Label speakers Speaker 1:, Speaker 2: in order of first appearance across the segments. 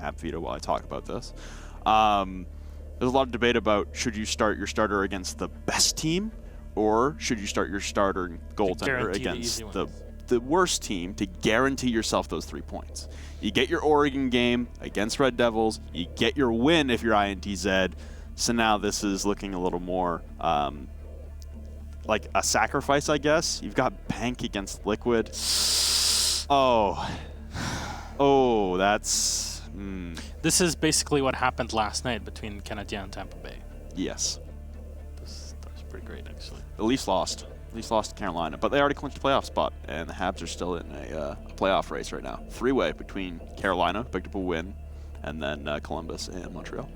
Speaker 1: map veto while I talk about this. There's a lot of debate about should you start your starter against the best team, or should you start your starter goaltender against the worst team to guarantee yourself those 3 points. You get your Oregon game against Red Devils, you get your win if you're INTZ, so now this is looking a little more like a sacrifice, I guess. You've got Bank against Liquid. Oh, that's...
Speaker 2: This is basically what happened last night between Canadien and Tampa Bay.
Speaker 1: Yes.
Speaker 2: That was pretty great, actually.
Speaker 1: At least lost to Carolina, but they already clinched a playoff spot, and the Habs are still in a playoff race right now. 3-way between Carolina, picked up a win, and then Columbus and Montreal.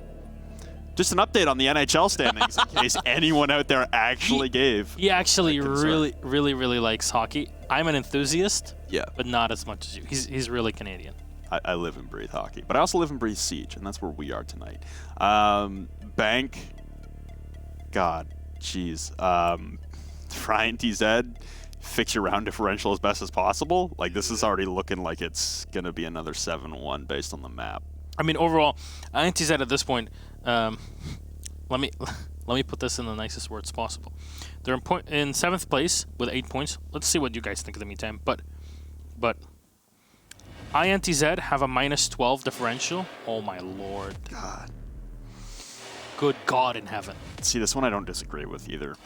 Speaker 1: Just an update on the NHL standings in case anyone out there actually gave.
Speaker 2: He actually really likes hockey. I'm an enthusiast, but not as much as you. He's really Canadian.
Speaker 1: I live and breathe hockey, but I also live and breathe Siege, and that's where we are tonight. Bank, God, jeez. For INTZ, fix your round differential as best as possible. Like, this is already looking like it's going to be another 7-1 based on the map.
Speaker 2: I mean, overall, INTZ at this point, let me put this in the nicest words possible. They're in 7th place with 8 points. Let's see what you guys think in the meantime. But INTZ have a -12 differential. Oh my lord.
Speaker 1: God.
Speaker 2: Good God in heaven.
Speaker 1: See, this one I don't disagree with either.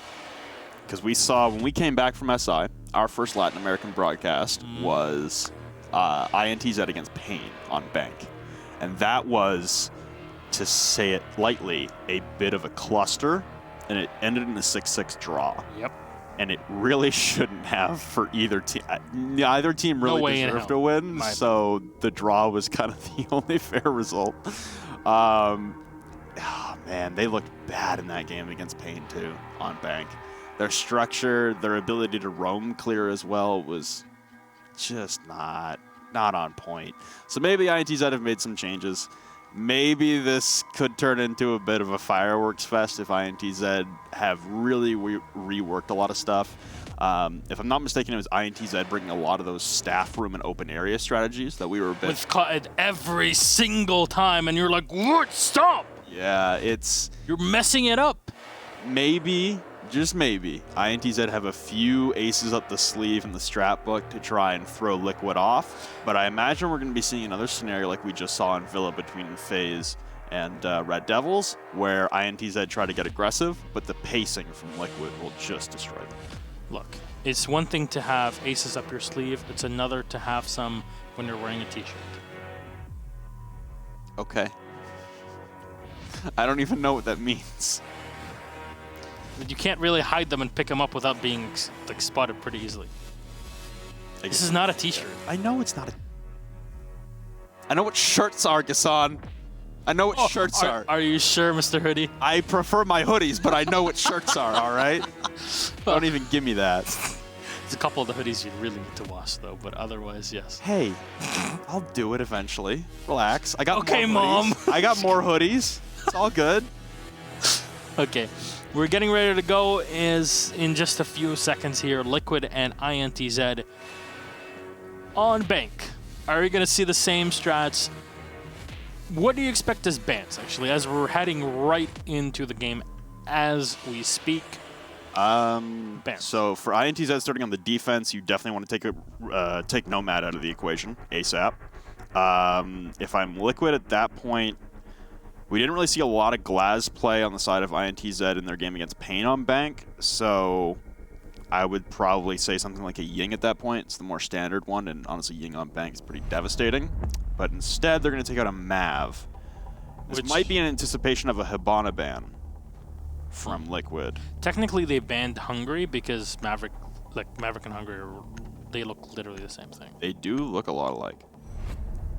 Speaker 1: Because we saw, when we came back from SI, our first Latin American broadcast was INTZ against Pain on Bank. And that was, to say it lightly, a bit of a cluster, and it ended in a 6-6 draw.
Speaker 2: Yep.
Speaker 1: And it really shouldn't have for either team. Neither team really deserved to win, so the draw was kind of the only fair result. Oh, man, they looked bad in that game against Pain, too, on Bank. Their structure, their ability to roam clear as well was just not on point. So maybe INTZ have made some changes. Maybe this could turn into a bit of a fireworks fest if INTZ have really reworked a lot of stuff. If I'm not mistaken, it was INTZ bringing a lot of those staff room and open area strategies that we were a bit...
Speaker 2: It's caught every single time, and you're like, what? Stop!
Speaker 1: Yeah,
Speaker 2: You're messing it up.
Speaker 1: Maybe, just maybe, INTZ have a few aces up the sleeve in the strat book to try and throw Liquid off, but I imagine we're going to be seeing another scenario like we just saw in Villa between FaZe and Red Devils, where INTZ try to get aggressive, but the pacing from Liquid will just destroy them.
Speaker 2: Look, it's one thing to have aces up your sleeve, it's another to have some when you're wearing a t-shirt.
Speaker 1: Okay. I don't even know what that means.
Speaker 2: You can't really hide them and pick them up without being like spotted pretty easily. This is not a t-shirt.
Speaker 1: I know it's not a... I know what shirts are, Gassan. I know what shirts are.
Speaker 2: Are you sure, Mr. Hoodie?
Speaker 1: I prefer my hoodies, but I know what shirts are, all right? Don't even give me that.
Speaker 2: There's a couple of the hoodies you really need to wash, though, but otherwise, yes.
Speaker 1: Hey, I'll do it eventually. Relax. I got
Speaker 2: okay,
Speaker 1: more hoodies.
Speaker 2: Mom.
Speaker 1: I got more hoodies. It's all good.
Speaker 2: Okay. We're getting ready to go in just a few seconds here. Liquid and INTZ on Bank. Are you going to see the same strats? What do you expect as bans, actually, as we're heading right into the game as we speak?
Speaker 1: So for INTZ starting on the defense, you definitely want to take Nomad out of the equation ASAP. If I'm Liquid at that point, we didn't really see a lot of Glaz play on the side of INTZ in their game against Pain on Bank, so I would probably say something like a Ying at that point. It's the more standard one, and honestly, Ying on Bank is pretty devastating. But instead, they're going to take out a Mav. This might be in anticipation of a Hibana ban from Liquid.
Speaker 2: Technically, they banned Hungry because Maverick and Hungry, they look literally the same thing.
Speaker 1: They do look a lot alike.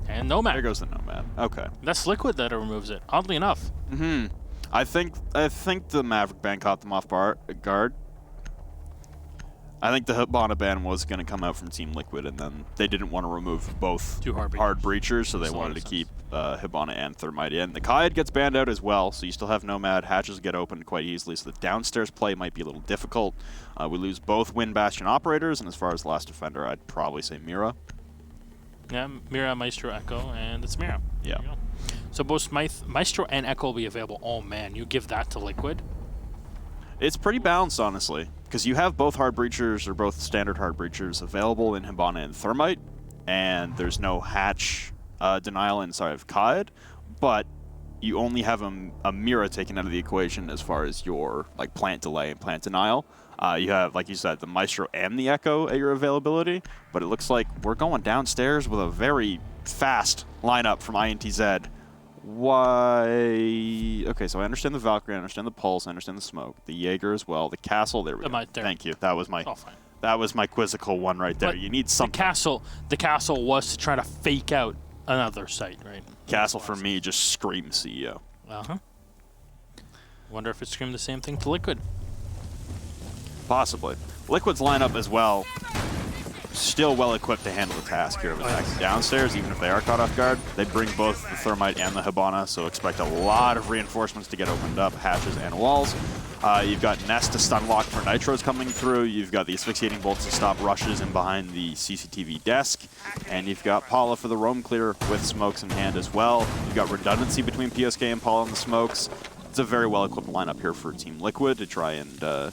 Speaker 2: And Nomad.
Speaker 1: There goes the Nomad. Okay.
Speaker 2: That's Liquid that removes it, oddly enough.
Speaker 1: Mm-hmm. I think the Maverick ban caught them off guard. I think the Hibana ban was going to come out from Team Liquid, and then they didn't want to remove both hard breachers, so they wanted to keep Hibana and Thermite in. The Kayad gets banned out as well, so you still have Nomad. Hatches get opened quite easily, so the downstairs play might be a little difficult. We lose both Wind Bastion operators, and as far as the last defender, I'd probably say Mira.
Speaker 2: Yeah, Mira, Maestro, Echo, and it's Mira.
Speaker 1: Yeah.
Speaker 2: So both Maestro and Echo will be available. Oh man, you give that to Liquid?
Speaker 1: It's pretty balanced, honestly, because you have both hard breachers or both standard hard breachers available in Hibana and Thermite, and there's no hatch denial inside of Kaid, but you only have a Mira taken out of the equation as far as your like plant delay and plant denial. You have, like you said, the Maestro and the Echo at your availability, but it looks like we're going downstairs with a very fast lineup from INTZ. Why? Okay, so I understand the Valkyrie, I understand the Pulse, I understand the Smoke, the Jaeger as well, the Castle. There we go. Thank you. That was my quizzical one right there. But you need something.
Speaker 2: The castle was to try to fake out another site, right?
Speaker 1: Castle for me just screams CEO.
Speaker 2: Wonder if it screamed the same thing to Liquid.
Speaker 1: Possibly. Liquid's lineup as well, still well equipped to handle the task here of attacking downstairs, even if they are caught off guard. They bring both the Thermite and the Hibana, so expect a lot of reinforcements to get opened up, hatches and walls. You've got Nest to stun lock for Nitros coming through. You've got the Asphyxiating Bolts to stop rushes in behind the CCTV desk. And you've got Paula for the roam clear with smokes in hand as well. You've got redundancy between PSK and Paula on the smokes. It's a very well-equipped lineup here for Team Liquid to try and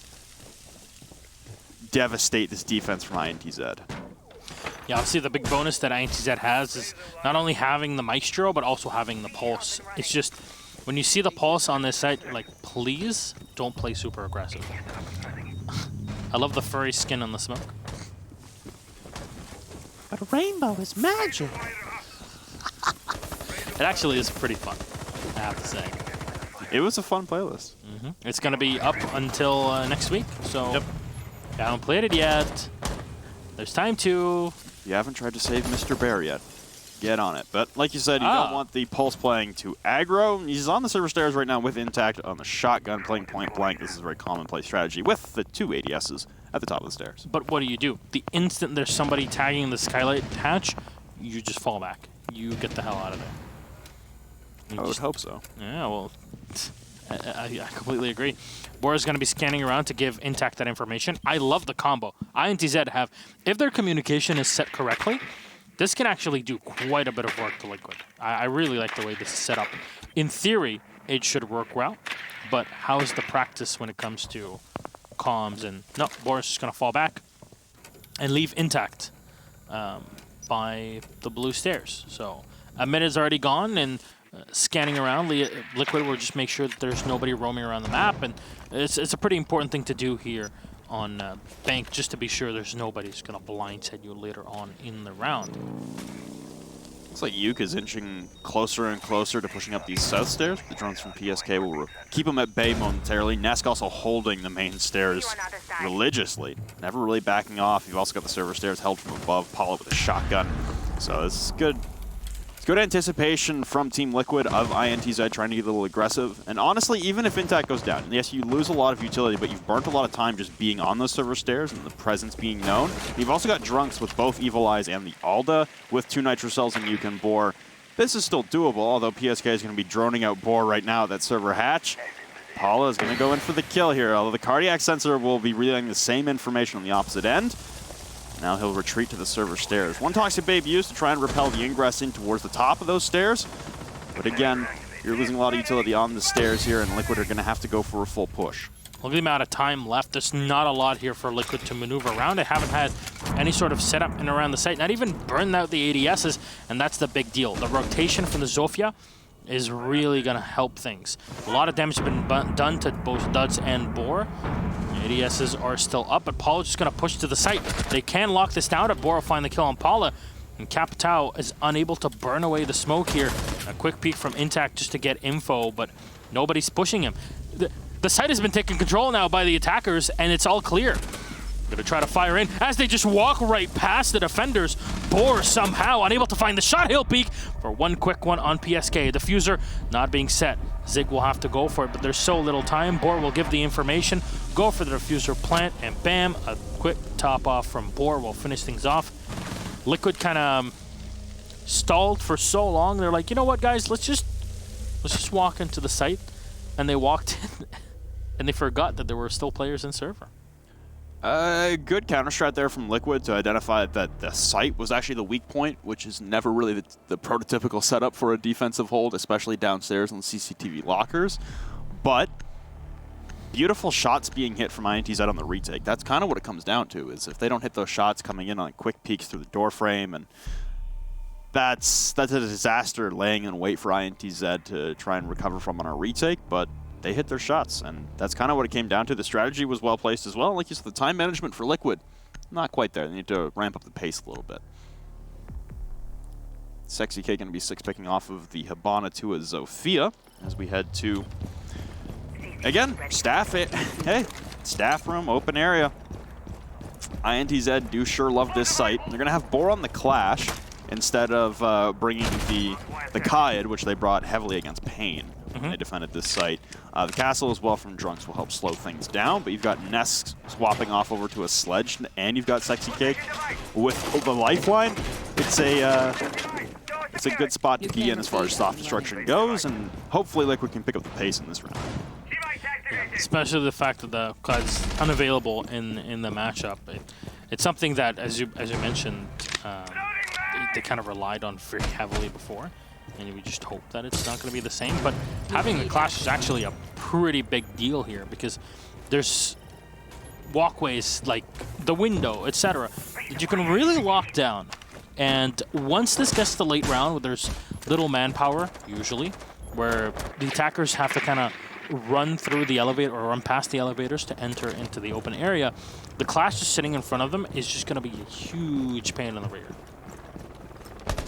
Speaker 1: devastate this defense from INTZ.
Speaker 2: Yeah, obviously the big bonus that INTZ has is not only having the Maestro, but also having the Pulse. It's just, when you see the Pulse on this site, like, please don't play super aggressive. I love the furry skin on the Smoke.
Speaker 1: But a rainbow is magic.
Speaker 2: It actually is pretty fun, I have to say.
Speaker 1: It was a fun playlist.
Speaker 2: It's going to be up until next week, so if you haven't played it yet, there's time to.
Speaker 1: You haven't tried to save Mr. Bear yet. Get on it. But like you said, you don't want the Pulse playing to aggro. He's on the server stairs right now with Intact on the shotgun playing point blank. This is a very commonplace strategy with the two ADSs at the top of the stairs.
Speaker 2: But what do? The instant there's somebody tagging the skylight hatch, you just fall back. You get the hell out of there.
Speaker 1: I would hope so.
Speaker 2: Yeah, well, I completely agree. Bora's going to be scanning around to give Intact that information. I love the combo. INTZ have, if their communication is set correctly, this can actually do quite a bit of work to Liquid. I really like the way this is set up. In theory, it should work well, but how is the practice when it comes to comms? And no, Bora's just going to fall back and leave Intact by the blue stairs. So a minute's already gone, and scanning around, Liquid will just make sure that there's nobody roaming around the map, and it's a pretty important thing to do here on Bank, just to be sure there's nobody who's going to blindside you later on in the round.
Speaker 1: Looks like Yuke is inching closer and closer to pushing up these south stairs. The drones from PSK will keep him at bay momentarily. Nesk also holding the main stairs religiously, never really backing off. You've also got the server stairs held from above. Paula with a shotgun. So this is good. It's good anticipation from Team Liquid of INTZ trying to get a little aggressive. And honestly, even if Intact goes down, yes, you lose a lot of utility, but you've burnt a lot of time just being on those server stairs and the presence being known. You've also got Drunks with both Evil Eyes and the Alda with 2 Nitro Cells and Yuke and Boar. This is still doable, although PSK is going to be droning out Boar right now at that server hatch. Paula is going to go in for the kill here, although the cardiac sensor will be relaying the same information on the opposite end. Now he'll retreat to the server stairs. One Toxic Babe used to try and repel the ingress in towards the top of those stairs. But again, you're losing a lot of utility on the stairs here, and Liquid are going to have to go for a full push.
Speaker 2: Look at the amount of time left. There's not a lot here for Liquid to maneuver around. They haven't had any sort of setup in around the site, not even burned out the ADSs, and that's the big deal. The rotation from the Zofia is really going to help things. A lot of damage has been done to both Duds and Boar. ADSs are still up, but Paula's just going to push to the site. They can lock this down, but Boar will find the kill on Paula. And Capitao is unable to burn away the smoke here. A quick peek from Intact just to get info, but nobody's pushing him. The site has been taken control now by the attackers, and it's all clear. Gonna try to fire in as they just walk right past the defenders. Boar somehow unable to find the shot. He'll peek for one quick one on PSK. Diffuser not being set. Zig will have to go for it, but there's so little time. Boar will give the information, go for the diffuser plant, and bam, a quick top off from Boar will finish things off. Liquid kind of stalled for so long. They're like, you know what, guys, let's just walk into the site. And they walked in, and they forgot that there were still players in server.
Speaker 1: Good counter strat there from Liquid to identify that the site was actually the weak point, which is never really the prototypical setup for a defensive hold, especially downstairs on CCTV lockers. But beautiful shots being hit from INTZ on the retake. That's kind of what it comes down to, is if they don't hit those shots coming in on quick peeks through the door frame, and that's a disaster laying in wait for INTZ to try and recover from on a retake, but they hit their shots, and that's kind of what it came down to. The strategy was well placed as well. Like you said, the time management for Liquid, not quite there. They need to ramp up the pace a little bit. Sexy K going to be 6-picking off of the Hibana to a Zofia as we head to, again, staff it. Hey, staff room, open area. INTZ do sure love this site. They're going to have Boar on the Clash instead of bringing the Kaid, which they brought heavily against Pain. They defended this site. The castle as well from Drunks will help slow things down, but you've got Ness swapping off over to a Sledge, and you've got Sexy Cake with the lifeline. It's a good spot to be in as far as soft destruction goes, and hopefully Liquid can pick up the pace in this round.
Speaker 2: Especially the fact that the Kaid's unavailable in the matchup. It's something that, as you mentioned, they kind of relied on very heavily before. And we just hope that it's not going to be the same. But having the Clash is actually a pretty big deal here, because there's walkways like the window, etc., that you can really lock down. And once this gets to the late round, where there's little manpower, usually, where the attackers have to kind of run through the elevator or run past the elevators to enter into the open area, the Clash just sitting in front of them is just going to be a huge pain in the rear.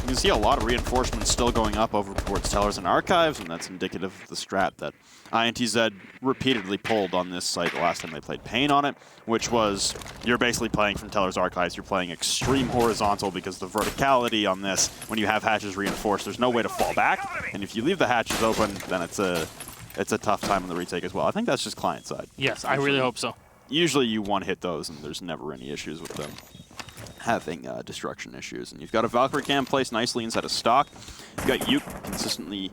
Speaker 1: You can see a lot of reinforcements still going up over towards Tellers and Archives, and that's indicative of the strat that INTZ repeatedly pulled on this site the last time they played Pain on it, which was, you're basically playing from Tellers Archives, you're playing extreme horizontal, because the verticality on this, when you have hatches reinforced, there's no way to fall back, and if you leave the hatches open, then it's a tough time on the retake as well. I think that's just client side.
Speaker 2: Yes, I really hope so.
Speaker 1: Usually you one-hit those, and there's never any issues with them having destruction issues. And you've got a Valkyrie cam placed nicely inside a stock. You've got Yuke consistently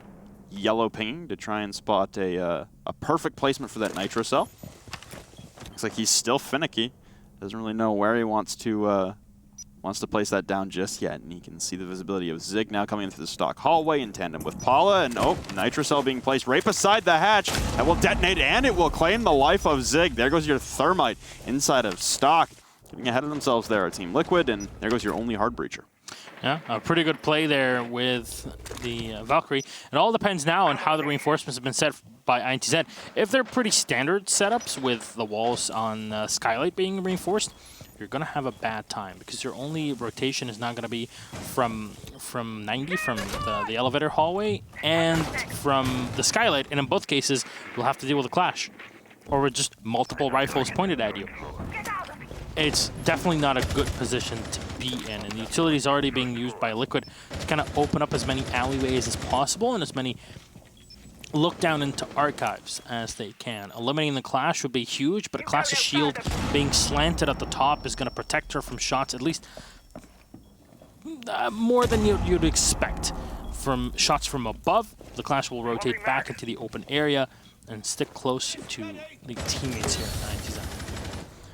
Speaker 1: yellow pinging to try and spot a perfect placement for that Nitro Cell. Looks like he's still finicky. Doesn't really know where he wants to place that down just yet. And he can see the visibility of Zig now coming in through the stock hallway in tandem with Paula. And Nitro Cell being placed right beside the hatch. That will detonate, and it will claim the life of Zig. There goes your Thermite inside of stock. Getting ahead of themselves there, Team Liquid, and there goes your only hard breacher.
Speaker 2: Yeah, a pretty good play there with the Valkyrie. It all depends now on how the reinforcements have been set by INTZ. If they're pretty standard setups with the walls on Skylight being reinforced, you're going to have a bad time, because your only rotation is not going to be from 90, from the elevator hallway, and from the Skylight. And in both cases, you'll have to deal with a Clash, or with just multiple rifles pointed at you. It's definitely not a good position to be in, and the utility is already being used by Liquid to kind of open up as many alleyways as possible and as many look down into archives as they can. Eliminating the Clash would be huge, but a Clash's shield being slanted at the top is going to protect her from shots, at least more than you'd expect. From shots from above, the Clash will rotate back into the open area and stick close to the teammates here at INTZ.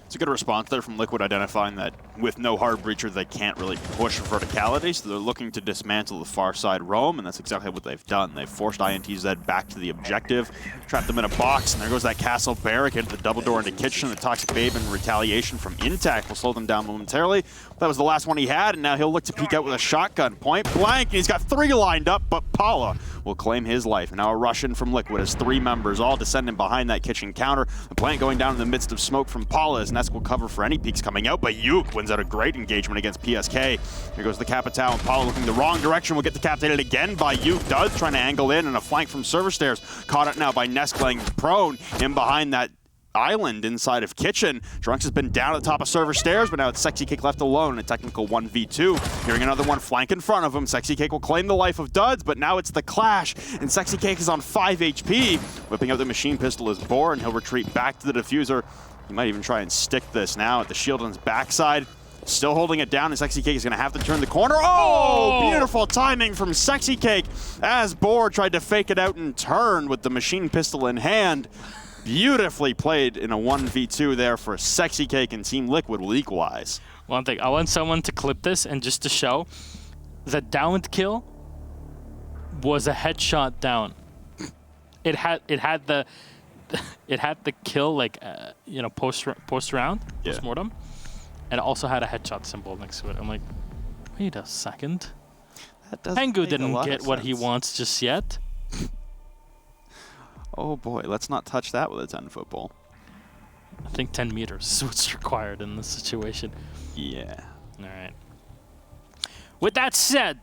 Speaker 1: It's a good response there from Liquid, identifying that with no hard breacher, they can't really push verticality, so they're looking to dismantle the far side roam, and that's exactly what they've done. They've forced INTZ back to the objective, trapped them in a box, and there goes that castle barricade, the double door into kitchen. The Toxic Babe in retaliation from Intact will slow them down momentarily. That was the last one he had, and now he'll look to peek out with a shotgun point blank, and he's got 3 lined up, but Paula will claim his life. And now a rush in from Liquid as 3 members all descending behind that kitchen counter. The plant going down in the midst of smoke from Paula as Ness will cover for any peeks coming out, but Yuke wins out a great engagement against PSK. Here goes the Capitao, and Paula looking the wrong direction. Will get decapitated again by Yuke. Does trying to angle in, and a flank from server stairs. Caught up now by Ness laying prone in behind that island inside of kitchen. Drunks has been down at the top of server stairs, but now it's Sexy Cake left alone in a technical 1v2. Hearing another one flank in front of him, Sexy Cake will claim the life of Duds, but now it's the Clash, and Sexy Cake is on 5 HP. Whipping out the machine pistol is Boar, and he'll retreat back to the diffuser. He might even try and stick this now at the shield on his backside. Still holding it down, and Sexy Cake is going to have to turn the corner. Oh! Beautiful timing from Sexy Cake as Boar tried to fake it out and turn with the machine pistol in hand. Beautifully played in a 1v2 there for Sexy Cake, and Team Liquid will equalize.
Speaker 2: One thing, I want someone to clip this and just to show the downed kill was a headshot down. It had the kill like you know, post round, post mortem, and it also had a headshot symbol next to it. I'm like, wait a second. Pengu didn't get what he wants just yet.
Speaker 1: Oh boy, let's not touch that with a 10-foot ball.
Speaker 2: I think 10 meters is what's required in this situation.
Speaker 1: Yeah.
Speaker 2: All right. With that said,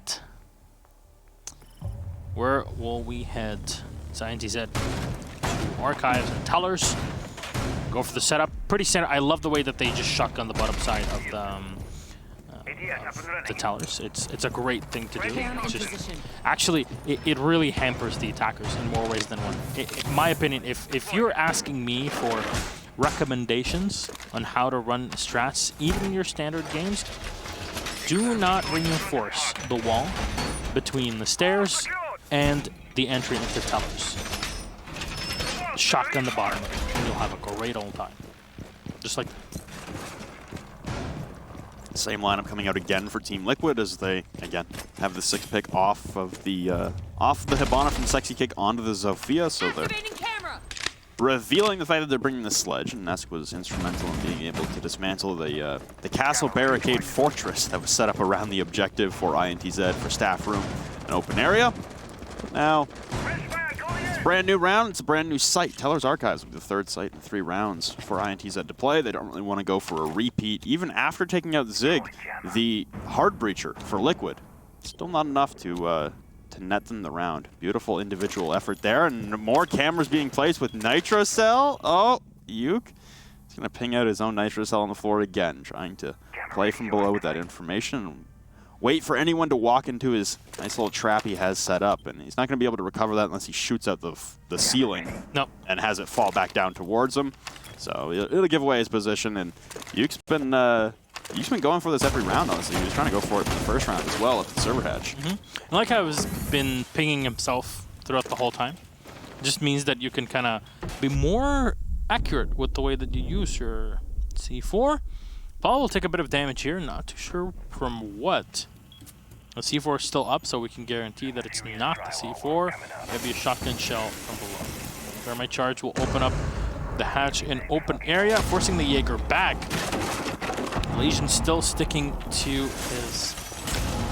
Speaker 2: where will we head? It's INTZ. Archives and Tellers. Go for the setup. Pretty standard. I love the way that they just shotgun the bottom side of the Tellers. It's a great thing to do. It's just, actually, it really hampers the attackers in more ways than one. In my opinion, if you're asking me for recommendations on how to run strats, even in your standard games, do not reinforce the wall between the stairs and the entry into Tellers. Shotgun the bottom of it, and you'll have a great old time. Just like that.
Speaker 1: Same lineup coming out again for Team Liquid as they, again, have the 6 pick off of the Hibana from Sexy Cake onto the Zofia, so they're revealing the fact that they're bringing the sledge, and Nesk was instrumental in being able to dismantle the castle barricade fortress that was set up around the objective for INTZ for staff room and open area. Now, it's a brand new round, it's a brand new site. Teller's Archives will be the 3rd site in 3 rounds for INTZ to play. They don't really want to go for a repeat. Even after taking out Zig, the hard breacher for Liquid, still not enough to net them the round. Beautiful individual effort there, and more cameras being placed with Nitrocell. Oh, Yuke. He's going to ping out his own Nitrocell on the floor again, trying to play from below with that information. Wait for anyone to walk into his nice little trap he has set up, and he's not going to be able to recover that unless he shoots out the ceiling and has it fall back down towards him. So it'll give away his position, and Yuke's been going for this every round, honestly. He was trying to go for it in the first round as well at the server hatch.
Speaker 2: I like how he's been pinging himself throughout the whole time. It just means that you can kind of be more accurate with the way that you use your C4. Paul will take a bit of damage here, not too sure from what. The C4 is still up, so we can guarantee that it's not the C4. Maybe a shotgun shell from below. Thermite charge will open up the hatch in open area, forcing the Jaeger back. Legion still sticking to his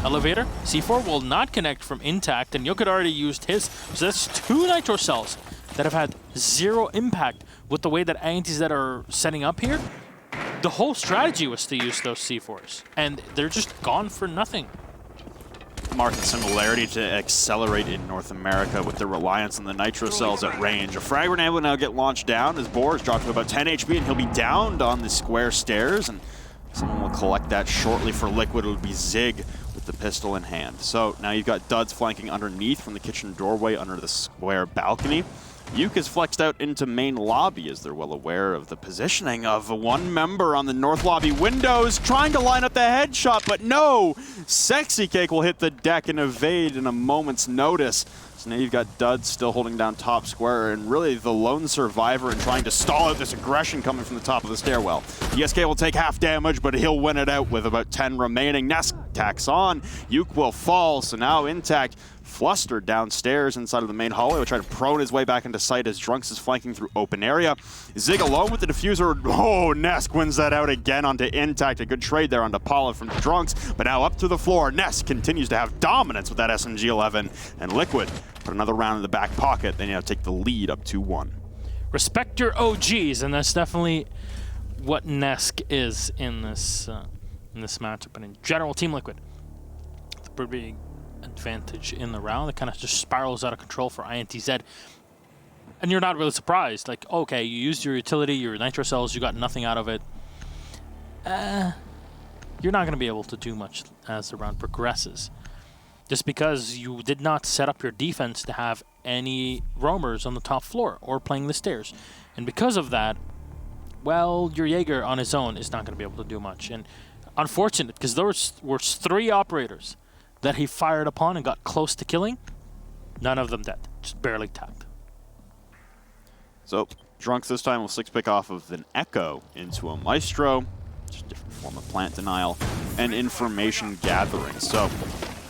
Speaker 2: elevator. C4 will not connect from intact, and Yoke had already used his. So that's 2 Nitro cells that have had 0 impact with the way that INTZ are setting up here. The whole strategy was to use those C4s, and they're just gone for nothing.
Speaker 1: Market similarity to Accelerate in North America with their reliance on the Nitro cells at range. A frag grenade will now get launched down as Boar is dropped to about 10 HP, and he'll be downed on the square stairs, and someone will collect that shortly for Liquid. It'll be Zig with the pistol in hand. So now you've got Duds flanking underneath from the kitchen doorway under the square balcony. Yuke is flexed out into main lobby as they're well aware of the positioning of one member on the north lobby windows, trying to line up the headshot, but no! Sexy Cake will hit the deck and evade in a moment's notice. So now you've got Duds still holding down top square, and really the lone survivor and trying to stall out this aggression coming from the top of the stairwell. ESK will take half damage, but he'll win it out with about 10 remaining. Nesk tacks on. Yuke will fall, so now Intact flustered downstairs inside of the main hallway. Will try to prone his way back into sight as Drunks is flanking through open area. Zig alone with the diffuser. Oh, Nesk wins that out again onto Intact. A good trade there onto Paula from Drunks, but now up to the floor. Nesk continues to have dominance with that SMG-11, and Liquid put another round in the back pocket. They now take the lead up 2-1.
Speaker 2: Respect your OGs, and that's definitely what Nesk is in this matchup. And in general, Team Liquid, the pretty advantage in the round. It kind of just spirals out of control for INTZ. And you're not really surprised. Like, okay, you used your utility, your Nitro cells, you got nothing out of it. You're not going to be able to do much as the round progresses. Just because you did not set up your defense to have any roamers on the top floor or playing the stairs. And because of that, well, your Jaeger on his own is not going to be able to do much. And unfortunate, because there were 3 operators that he fired upon and got close to killing. None of them dead, just barely tagged.
Speaker 1: So Drunks this time will 6-pick off of an Echo into a Maestro, just a different form of plant denial, and information gathering. So,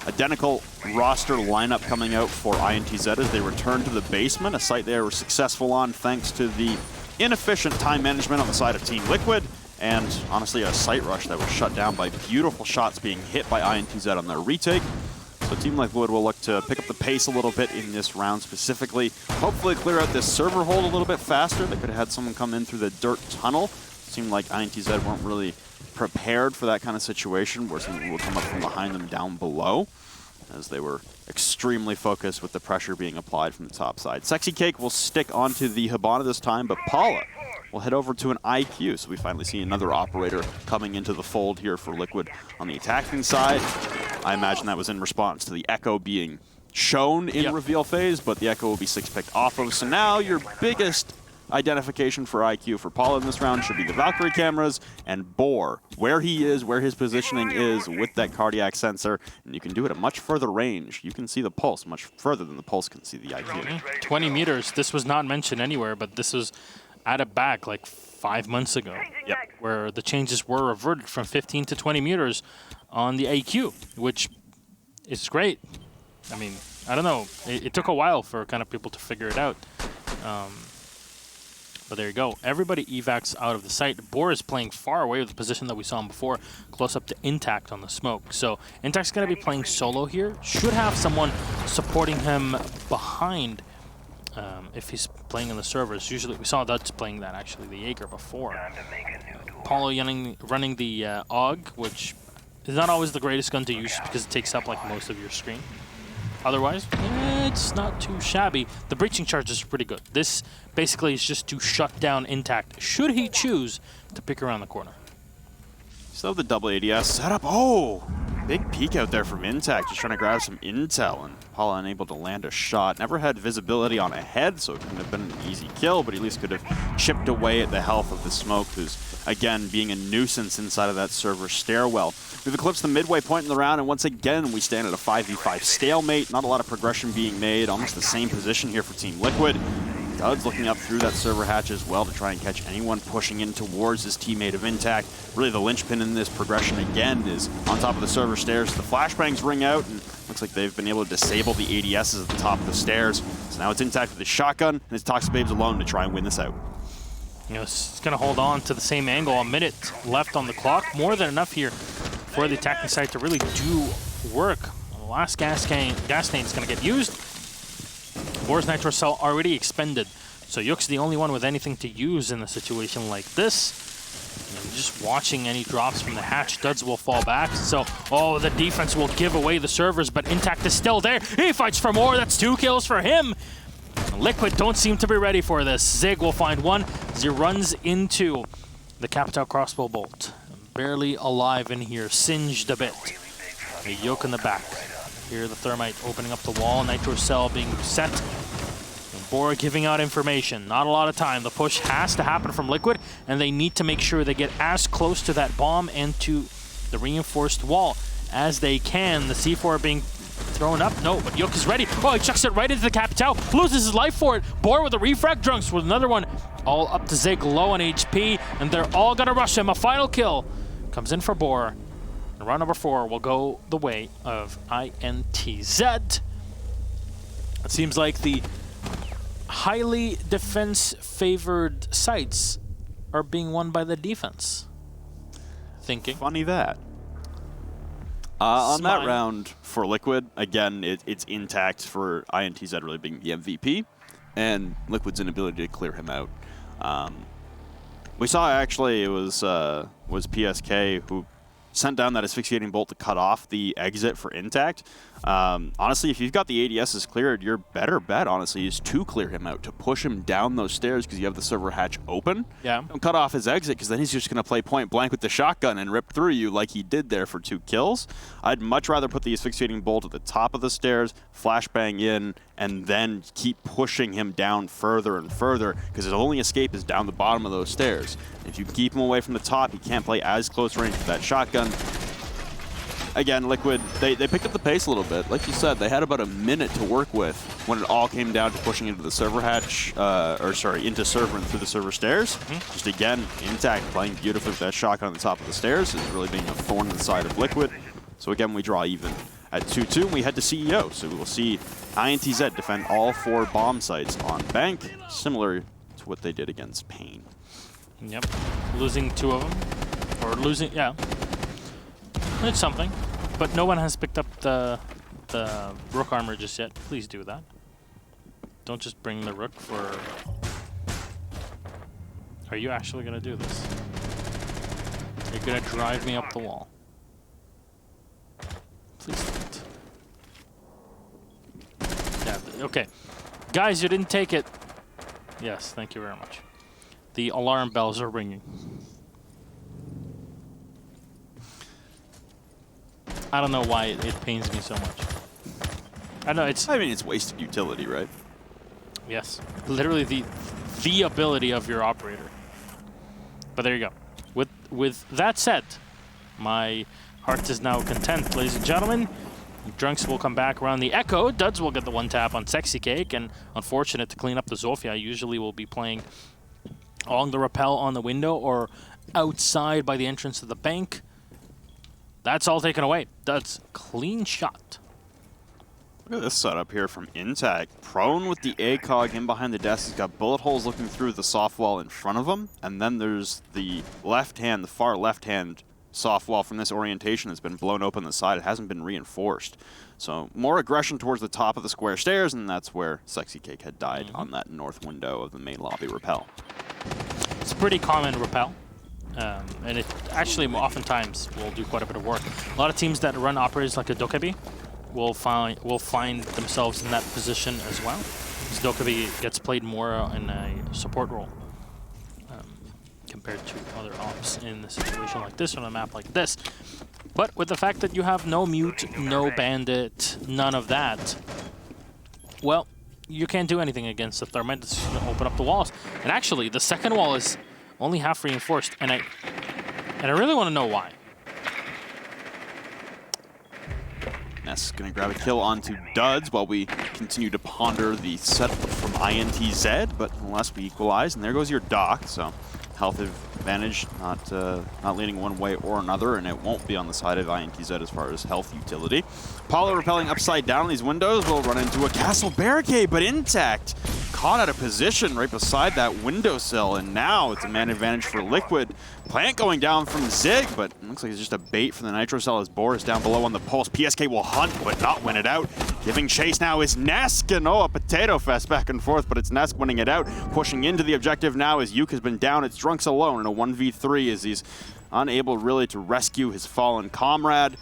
Speaker 1: identical roster lineup coming out for INTZ as they return to the basement, a site they were successful on thanks to the inefficient time management on the side of Team Liquid, and honestly a site rush that was shut down by beautiful shots being hit by INTZ on their retake. So Team Liquid will look to pick up the pace a little bit in this round specifically. Hopefully clear out this server hold a little bit faster. They could have had someone come in through the dirt tunnel. Seemed like INTZ weren't really prepared for that kind of situation where something will come up from behind them down below, as they were extremely focused with the pressure being applied from the top side. Sexy Cake will stick onto the Hibana this time, but Paula will head over to an IQ. So we finally see another operator coming into the fold here for Liquid on the attacking side. I imagine that was in response to the Echo being shown in reveal phase, but the Echo will be 6-picked off of. So now your biggest identification for IQ for Paula in this round should be the Valkyrie cameras and Boar, where he is, where his positioning is with that cardiac sensor, and you can do it at much further range. You can see the pulse much further than the pulse can see the IQ.
Speaker 2: 20 meters. This was not mentioned anywhere, but this was added back like 5 months ago, where the changes were reverted from 15 to 20 meters on the AQ, which is great. I mean, I don't know. It took a while for kind of people to figure it out. But there you go. Everybody evacs out of the site. Boar is playing far away with the position that we saw him before, close up to Intact on the smoke. So Intact's going to be playing solo here. Should have someone supporting him behind if he's playing in the servers. Usually we saw Dutch playing that, actually, the Jaeger before. Paulo running the AUG, which is not always the greatest gun to use because it takes up like most of your screen. Otherwise, it's not too shabby. The breaching charge is pretty good. This basically is just to shut down Intact, should he choose to pick around the corner.
Speaker 1: Still have the double ADS set up. Oh, big peek out there from Intact, just trying to grab some intel, and Paula unable to land a shot. Never had visibility on a head, so it couldn't have been an easy kill, but at least could have chipped away at the health of the smoke, who's, again, being a nuisance inside of that server stairwell. We've eclipsed the midway point in the round, and once again, we stand at a 5v5 stalemate. Not a lot of progression being made. Almost the same position here for Team Liquid. Duds looking up through that server hatch as well to try and catch anyone pushing in towards his teammate of Intact. Really, the linchpin in this progression, again, is on top of the server stairs. The flashbangs ring out, and looks like they've been able to disable the ADSs at the top of the stairs. So now it's Intact with his shotgun, and his Toxic Babes alone to try and win this out.
Speaker 2: You know, it's going to hold on to the same angle. A minute left on the clock. More than enough here for the attacking side to really do work. The last gas tank is going to get used. Boar's Nitro Cell already expended. So Yuk's the only one with anything to use in a situation like this. And just watching any drops from the hatch, Duds will fall back. So, oh, the defense will give away the servers, but Intact is still there. He fights for more. That's 2 kills for him. Liquid don't seem to be ready for this. Zig will find one as he runs into the Capital crossbow bolt. Barely alive in here, singed a bit. A Yoke in the back. Here the Thermite opening up the wall, Nitro Cell being set. And Bora giving out information. Not a lot of time. The push has to happen from Liquid, and they need to make sure they get as close to that bomb and to the reinforced wall as they can. The C4 being thrown up. No, but Yoke is ready. Oh, he chucks it right into the Capital. Loses his life for it. Bora with a refrag. Drunks with another one. All up to Zig, low on HP, and they're all gonna rush him. A final kill comes in for Bora. And round number 4 will go the way of INTZ. It seems like the highly defense-favored sites are being won by the defense. Thinking.
Speaker 1: Funny that. On that round for Liquid, again, it's Intact for INTZ really being the MVP, and Liquid's inability to clear him out. We saw actually it was PSK who sent down that asphyxiating bolt to cut off the exit for Intact. Honestly, if you've got the ADSs cleared, your better bet, honestly, is to clear him out, to push him down those stairs because you have the server hatch open.
Speaker 2: Yeah.
Speaker 1: Don't cut off his exit because then he's just going to play point blank with the shotgun and rip through you like he did there for 2 kills. I'd much rather put the asphyxiating bolt at the top of the stairs, flashbang in, and then keep pushing him down further and further because his only escape is down the bottom of those stairs. If you keep him away from the top, he can't play as close range with that shotgun. again, Liquid, they picked up the pace a little bit. Like you said, they had about a minute to work with when it all came down to pushing into the server hatch, into server and through the server stairs. Just again, INTZ playing beautifully with that shotgun on the top of the stairs is really being a thorn in the side of Liquid. So again, we draw even. At 2-2, we head to CEO, so we will see INTZ defend all 4 bomb sites on Bank, similar to what they did against Pain.
Speaker 2: Yep, losing 2 of them, or losing, yeah. It's something, but no one has picked up the Rook armor just yet. Please do that. Don't just bring the Rook for... Are you actually going to do this? Are you going to drive me up the wall? Please don't. Yeah, okay. Guys, you didn't take it. Yes, thank you very much. The alarm bells are ringing. I don't know why it pains me so much. I know it's...
Speaker 1: I mean, it's wasted utility, right?
Speaker 2: Yes. Literally the ability of your operator. But there you go. With that said, my heart is now content, ladies and gentlemen. Drunks will come back around the Echo. Duds will get the 1 tap on Sexy Cake, and unfortunate to clean up the Zofia. Usually will be playing along the rappel on the window or outside by the entrance to the bank. That's all taken away. Duds, clean shot.
Speaker 1: Look at this setup here from INTZ. Prone with the ACOG in behind the desk. He's got bullet holes looking through the soft wall in front of him. And then there's the left hand, the far left hand soft wall from this orientation has been blown open the side. It hasn't been reinforced. So more aggression towards the top of the square stairs, and that's where Sexy Cake had died on that north window of the main lobby rappel.
Speaker 2: It's a pretty common rappel. And it actually oftentimes will do quite a bit of work. A lot of teams that run operators like a Dokkaebi will find themselves in that position as well. Because Dokkaebi gets played more in a support role compared to other ops in a situation like this on a map like this. But with the fact that you have no mute, no bandit, none of that, well, you can't do anything against the Thermite. It's going to open up the walls. And actually, the second wall is only half reinforced, and I really want to know why.
Speaker 1: Ness going to grab a kill onto Duds while we continue to ponder the setup from INTZ, but unless we equalize, and there goes your Doc, so health advantage not leaning one way or another, and it won't be on the side of INTZ as far as health utility. Paulo rappelling upside down these windows will run into a castle barricade, but intact. Caught out of position right beside that windowsill, and now it's a man advantage for Liquid. Plant going down from Zig, but it looks like it's just a bait from the Nitro Cell as Boris down below on the pulse. PSK will hunt, but not win it out. Giving chase now is Nesk, and a potato fest back and forth, but it's Nesk winning it out. Pushing into the objective now as Yuke has been down. It's Drunks alone in a 1v3 as he's unable really to rescue his fallen comrade.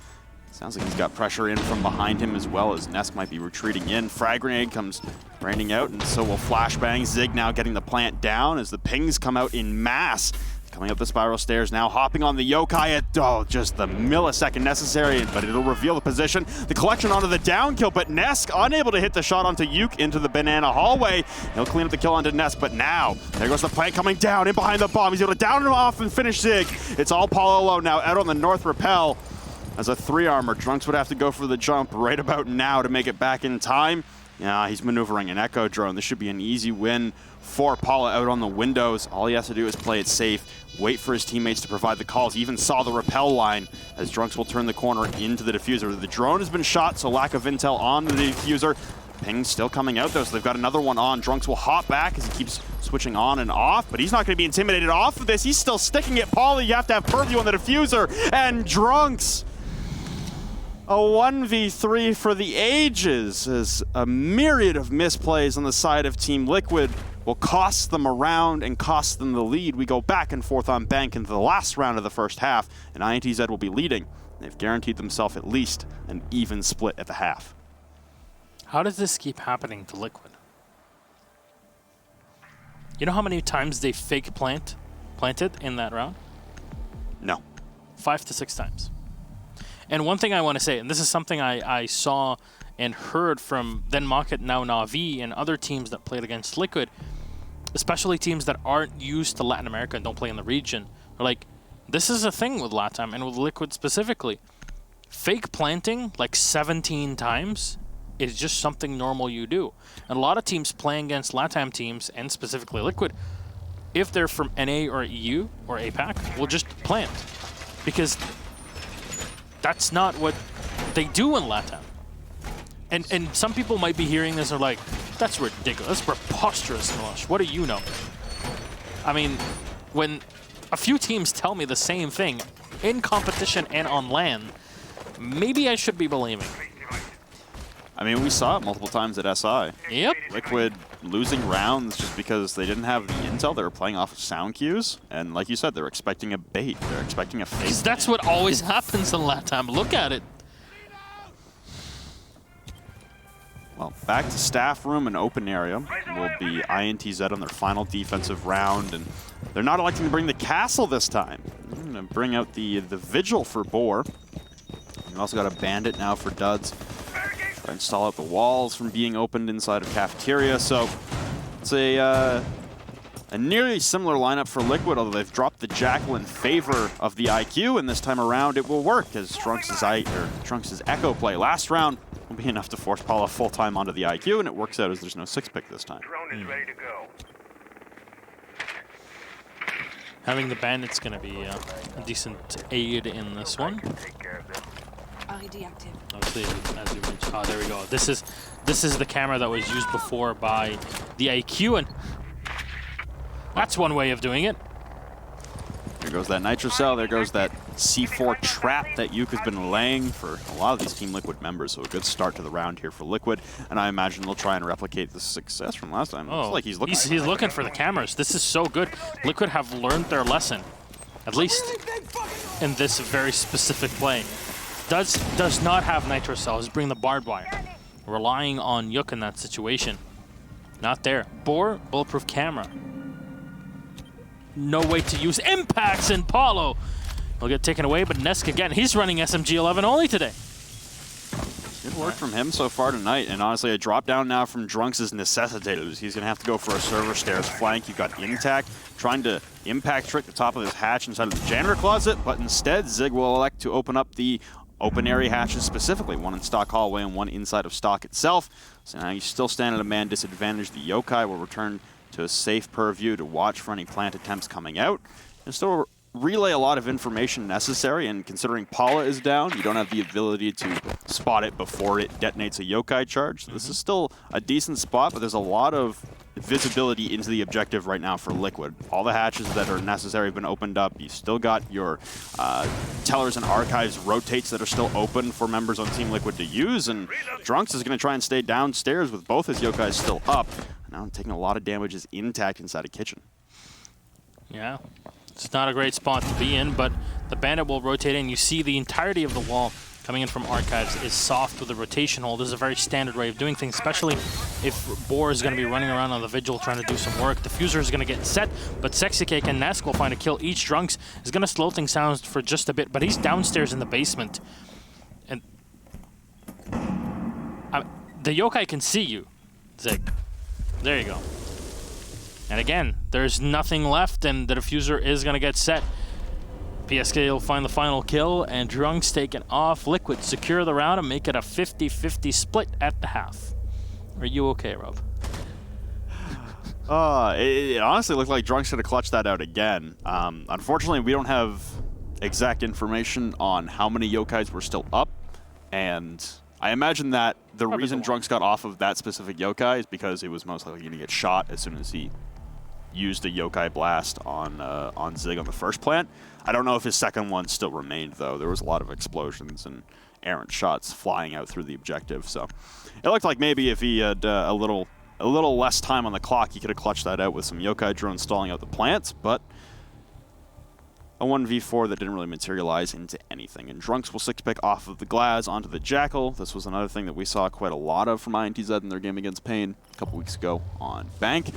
Speaker 1: Sounds like he's got pressure in from behind him as well as Nesk might be retreating in. Frag grenade comes raining out, and so will Flashbang. Zig now getting the plant down as the pings come out in mass. Coming up the spiral stairs now, hopping on the Yokai at, just the millisecond necessary, but it'll reveal the position. The collection onto the down kill, but Nesk unable to hit the shot onto Yuke into the banana hallway. He'll clean up the kill onto Nesk, but now, there goes the plant coming down in behind the bomb. He's able to down him off and finish Zig. It's all Paulo now out on the north rappel. As a 3-armor, Drunks would have to go for the jump right about now to make it back in time. Yeah, he's maneuvering an Echo drone. This should be an easy win for Paula out on the windows. All he has to do is play it safe, wait for his teammates to provide the calls. He even saw the rappel line as Drunks will turn the corner into the diffuser. The drone has been shot, so lack of intel on the diffuser. Ping's still coming out though, so they've got another one on. Drunks will hop back as he keeps switching on and off, but he's not going to be intimidated off of this. He's still sticking it. Paula, you have to have purview on the diffuser, and Drunks. A 1v3 for the ages as a myriad of misplays on the side of Team Liquid will cost them a round and cost them the lead. We go back and forth on Bank into the last round of the first half, and INTZ will be leading. They've guaranteed themselves at least an even split at the half.
Speaker 2: How does this keep happening to Liquid? You know how many times they fake planted in that round?
Speaker 1: No.
Speaker 2: 5 to 6 times. And one thing I want to say, and this is something I saw and heard from then Market, now Na'Vi, and other teams that played against Liquid, especially teams that aren't used to Latin America and don't play in the region, are like, this is a thing with LATAM and with Liquid specifically. fake planting like 17 times is just something normal you do. And a lot of teams playing against LATAM teams, and specifically Liquid, if they're from NA or EU or APAC, will just plant. Because that's not what they do in LATAM. And some people might be hearing this and are like, that's ridiculous, that's preposterous, Milosh. What do you know? I mean, when a few teams tell me the same thing in competition and on LAN, maybe I should be believing.
Speaker 1: I mean, we saw it multiple times at SI.
Speaker 2: Yep.
Speaker 1: Liquid losing rounds just because they didn't have the intel. They were playing off of sound cues. And like you said, they're expecting a bait. They're expecting a fake.
Speaker 2: Because that's what always happens in LATAM. Look at it.
Speaker 1: Well, back to staff room and open area will be INTZ on their final defensive round. And they're not electing to bring the castle this time. They're going to bring out the vigil for Boar. We've also got a bandit now for Duds. Install out the walls from being opened inside of cafeteria. So it's a nearly similar lineup for Liquid, although they've dropped the Jackal in favor of the IQ, and this time around it will work as Trunks' Echo play last round will be enough to force Paula full-time onto the IQ, and it works out as there's no 6-pick this time.
Speaker 3: Drone is ready to go.
Speaker 2: Having the bandit's going to be a decent aid in this one.
Speaker 3: Take care of this.
Speaker 4: RED active.
Speaker 2: Obviously, as you mentioned, oh, there we go. This is the camera that was used before by the IQ, and that's one way of doing it.
Speaker 1: There goes that Nitro Cell. There goes that C4 trap that Yuke has been laying for a lot of these Team Liquid members. So a good start to the round here for Liquid, and I imagine they'll try and replicate the success from last time.
Speaker 2: Oh,
Speaker 1: Looks like he's
Speaker 2: looking for the cameras. This is so good. Liquid have learned their lesson, at least in this very specific play. Does not have Nitro Cells, bring the barbed wire. Relying on Yuk in that situation. Not there. Boar, bulletproof camera. No way to use impacts, and Paulo will get taken away, but Nesk again, he's running SMG-11 only today.
Speaker 1: Good work from him so far tonight, and honestly, a drop down now from Drunks is necessitated. He's going to have to go for a server stairs flank. You've got Intact trying to impact trick the top of his hatch inside of the janitor closet, but instead, Zig will elect to open up the open area hatches specifically, one in stock hallway and one inside of stock itself. So now you still stand at a man disadvantage. The Yokai will return to a safe purview to watch for any plant attempts coming out. And still relay a lot of information necessary, and considering Paula is down, you don't have the ability to spot it before it detonates a Yokai charge. So this is still a decent spot, but there's a lot of visibility into the objective right now for Liquid. All the hatches that are necessary have been opened up. You still got your tellers and archives rotates that are still open for members on Team Liquid to use, and Drunks is going to try and stay downstairs with both his Yokais still up. Now taking a lot of damage is Intact inside a kitchen.
Speaker 2: Yeah, it's not a great spot to be in, but the bandit will rotate in. You see the entirety of the wall coming in from archives is soft with a rotation hole. This is a very standard way of doing things, especially if Boar is going to be running around on the Vigil trying to do some work. Diffuser is going to get set, but Sexy Cake and Nesk will find a kill. Each Drunks is going to slow things down for just a bit, but he's downstairs in the basement. And the Yokai can see you, Zig. There you go. And again, there's nothing left, and the Diffuser is going to get set. PSK will find the final kill, and Drunks taken off. Liquid secure the round and make it a 50-50 split at the half. Are you okay, Rob?
Speaker 1: It honestly looked like Drunks should have clutched that out again. Unfortunately, we don't have exact information on how many Yokais were still up, and I imagine that the reason Drunks got off of that specific Yokai is because it was most likely going to get shot as soon as he used a Yokai blast on Zig on the first plant. I don't know if his second one still remained, though. There was a lot of explosions and errant shots flying out through the objective, so it looked like maybe if he had a little less time on the clock, he could have clutched that out with some Yokai drones stalling out the plants, but a 1v4 that didn't really materialize into anything. And Drunks will 6-pick off of the Glaz onto the Jackal. This was another thing that we saw quite a lot of from INTZ in their game against Pain a couple weeks ago on Bank.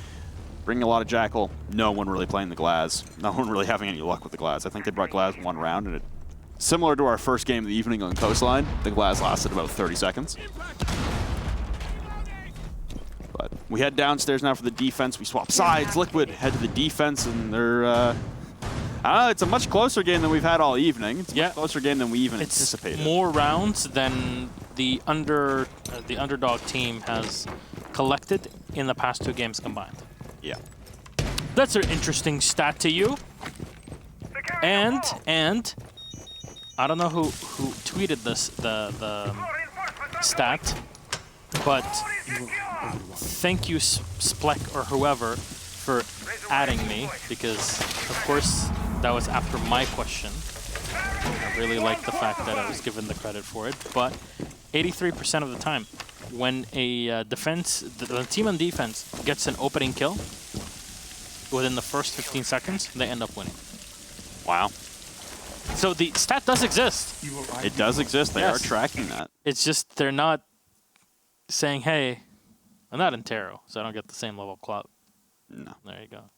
Speaker 1: Bringing a lot of Jackal, no one really playing the Glaz. No one really having any luck with the Glaz. I think they brought Glaz one round, and similar to our first game of the evening on Coastline, the Glaz lasted about 30 seconds. But we head downstairs now for the defense. We swap sides. Liquid head to the defense, and they're It's a much closer game than we've had all evening. It's a much closer game than we even anticipated.
Speaker 2: It's more rounds than the underdog team has collected in the past 2 games combined.
Speaker 1: Yeah.
Speaker 2: That's an interesting stat to you. And I don't know who tweeted this the stat, but thank you Splek or whoever for adding me, because of course that was after my question. I really like the fact that I was given the credit for it, but 83% of the time when a the team on defense gets an opening kill within the first 15 seconds, they end up winning.
Speaker 1: Wow.
Speaker 2: So the stat does exist.
Speaker 1: It does exist. They are tracking that.
Speaker 2: It's just they're not saying, hey, I'm not in Taro, so I don't get the same level of clout.
Speaker 1: No.
Speaker 2: There you go.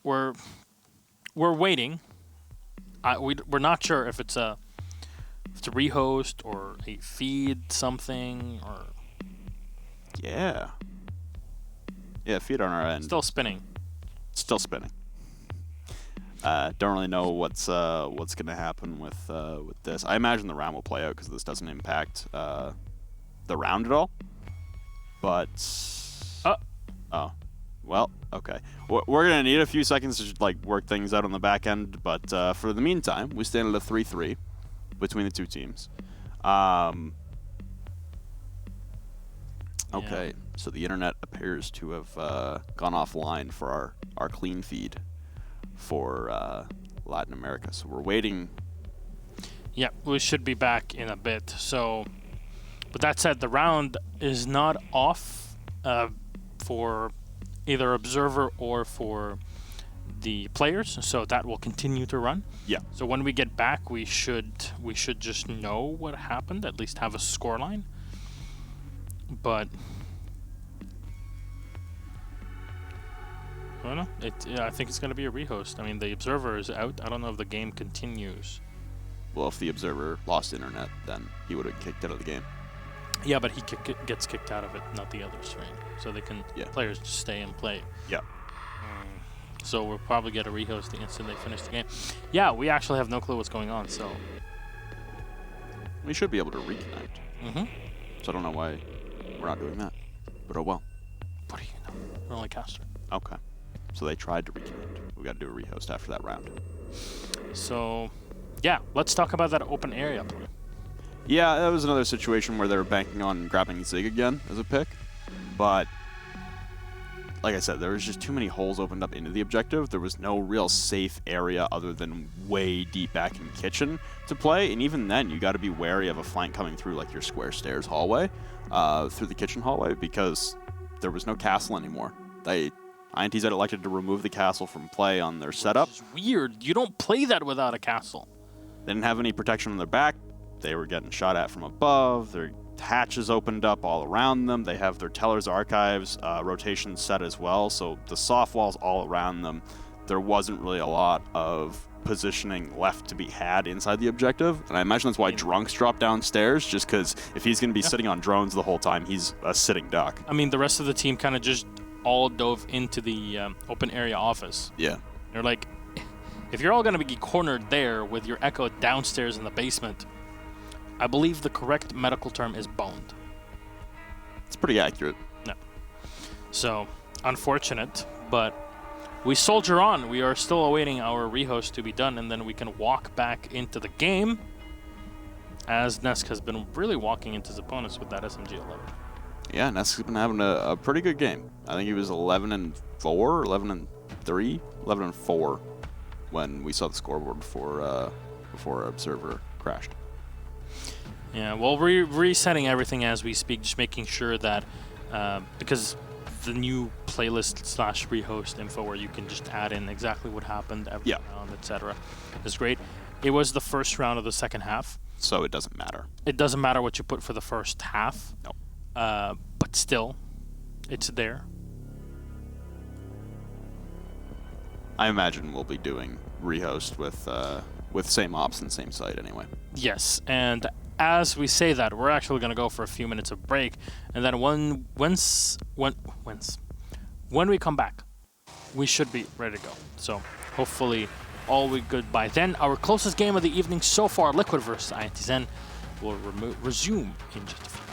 Speaker 2: We're waiting. We're not sure if it's a rehost or a feed something or...
Speaker 1: Yeah, feed on our end.
Speaker 2: Still spinning.
Speaker 1: Still spinning. Don't really know what's going to happen with this. I imagine the round will play out because this doesn't impact the round at all. But well, okay. We're gonna need a few seconds to work things out on the back end. But for the meantime, we stand at a 3-3 between the two teams. Okay, so the internet appears to have gone offline for our clean feed for Latin America. So we're waiting.
Speaker 2: Yeah, we should be back in a bit. So, but that said, the round is not off for either observer or for the players, so that will continue to run.
Speaker 1: Yeah.
Speaker 2: So when we get back, we should just know what happened, at least have a scoreline. But I don't know. I think it's going to be a rehost. I mean, the observer is out. I don't know if the game continues.
Speaker 1: Well, if the observer lost internet, then he would have kicked out of the game.
Speaker 2: Yeah, but he gets kicked out of it, not the others, right? So they can players just stay and play.
Speaker 1: Yeah.
Speaker 2: So we'll probably get a rehost the instant they finish the game. Yeah, we actually have no clue what's going on, so
Speaker 1: we should be able to reconnect.
Speaker 2: Mm-hmm.
Speaker 1: So I don't know why we're not doing that, but oh well.
Speaker 2: What do you know? We're only caster.
Speaker 1: Okay. So they tried to reconnect. We got to do a rehost after that round.
Speaker 2: So, yeah, let's talk about that open area play.
Speaker 1: Yeah, that was another situation where they were banking on grabbing Zig again as a pick. But, like I said, there was just too many holes opened up into the objective. There was no real safe area other than way deep back in kitchen to play. And even then, you got to be wary of a flank coming through like your square stairs hallway, through the kitchen hallway, because there was no castle anymore. INTZ elected to remove the castle from play on their setup.
Speaker 2: Which is weird. You don't play that without a castle.
Speaker 1: They didn't have any protection on their back. They were getting shot at from above. Their hatches opened up all around them. They have their Teller's Archives rotation set as well, so the soft walls all around them. There wasn't really a lot of positioning left to be had inside the objective, and I imagine that's why Drunks dropped downstairs, just because if he's going to be sitting on drones the whole time, he's a sitting duck.
Speaker 2: I mean, the rest of the team kind of just all dove into the open area office.
Speaker 1: Yeah.
Speaker 2: They're like, if you're all going to be cornered there with your Echo downstairs in the basement, I believe the correct medical term is boned.
Speaker 1: It's pretty accurate.
Speaker 2: No. So, unfortunate, but we soldier on. We are still awaiting our rehost to be done, and then we can walk back into the game, as Nesk has been really walking into his opponents with that SMG-11.
Speaker 1: Yeah, Nesk's been having a pretty good game. I think he was 11-4, 11-3, 11-4 when we saw the scoreboard before Observer crashed.
Speaker 2: Yeah, well, we're resetting everything as we speak, just making sure that, because the new playlist / rehost info where you can just add in exactly what happened every round, etc. is great. It was the first round of the second half.
Speaker 1: So it doesn't matter.
Speaker 2: It doesn't matter what you put for the first half.
Speaker 1: No.
Speaker 2: But still, it's there.
Speaker 1: I imagine we'll be doing rehost with same ops and same site anyway.
Speaker 2: Yes, and as we say that, we're actually going to go for a few minutes of break, and then when we come back, we should be ready to go. So hopefully all will be good by then. Our closest game of the evening so far, Liquid versus INTZ, will resume in just a few.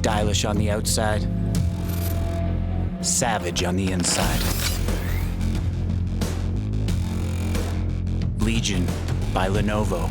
Speaker 3: Stylish on the outside, savage on the inside. Legion by Lenovo.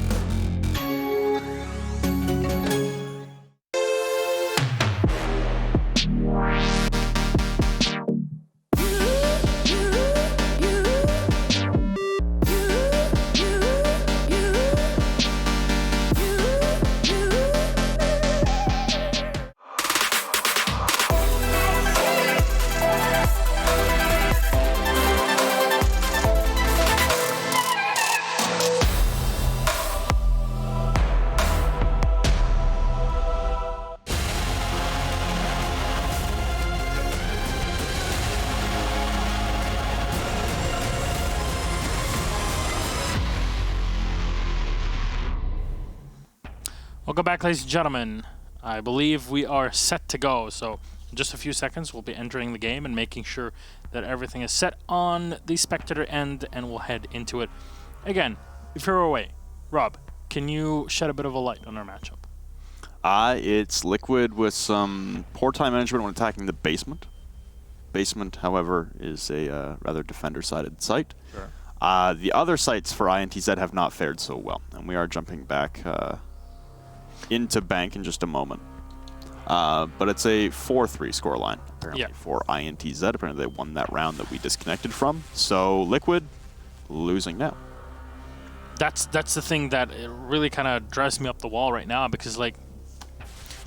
Speaker 2: Welcome back, ladies and gentlemen. I believe we are set to go. So in just a few seconds, we'll be entering the game and making sure that everything is set on the spectator end, and we'll head into it. Again, if you're away, Rob, can you shed a bit of a light on our matchup?
Speaker 1: It's Liquid with some poor time management when attacking the basement. Basement, however, is a rather defender-sided site.
Speaker 2: Sure.
Speaker 1: The other sites for INTZ have not fared so well, and we are jumping back into bank in just a moment. But it's a 4-3 scoreline, apparently, for INTZ. Apparently they won that round that we disconnected from. So Liquid losing now.
Speaker 2: That's the thing that it really kind of drives me up the wall right now, because, like,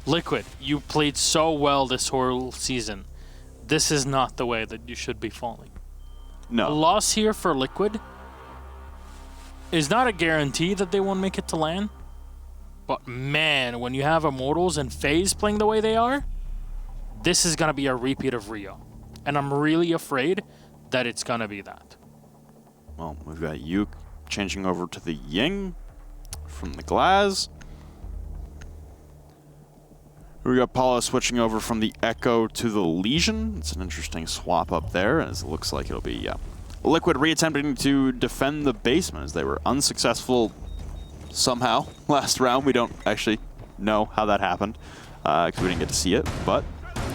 Speaker 2: Liquid, you played so well this whole season. This is not the way that you should be falling.
Speaker 1: No.
Speaker 2: A loss here for Liquid is not a guarantee that they won't make it to LAN. But man, when you have Immortals and FaZe playing the way they are, this is going to be a repeat of Rio. And I'm really afraid that it's going to be that.
Speaker 1: Well, we've got Yuke changing over to the Ying from the Glaz. We got Paula switching over from the Echo to the Legion. It's an interesting swap up there, as it looks like it'll be Liquid reattempting to defend the basement, as they were unsuccessful somehow last round. We don't actually know how that happened because we didn't get to see it, but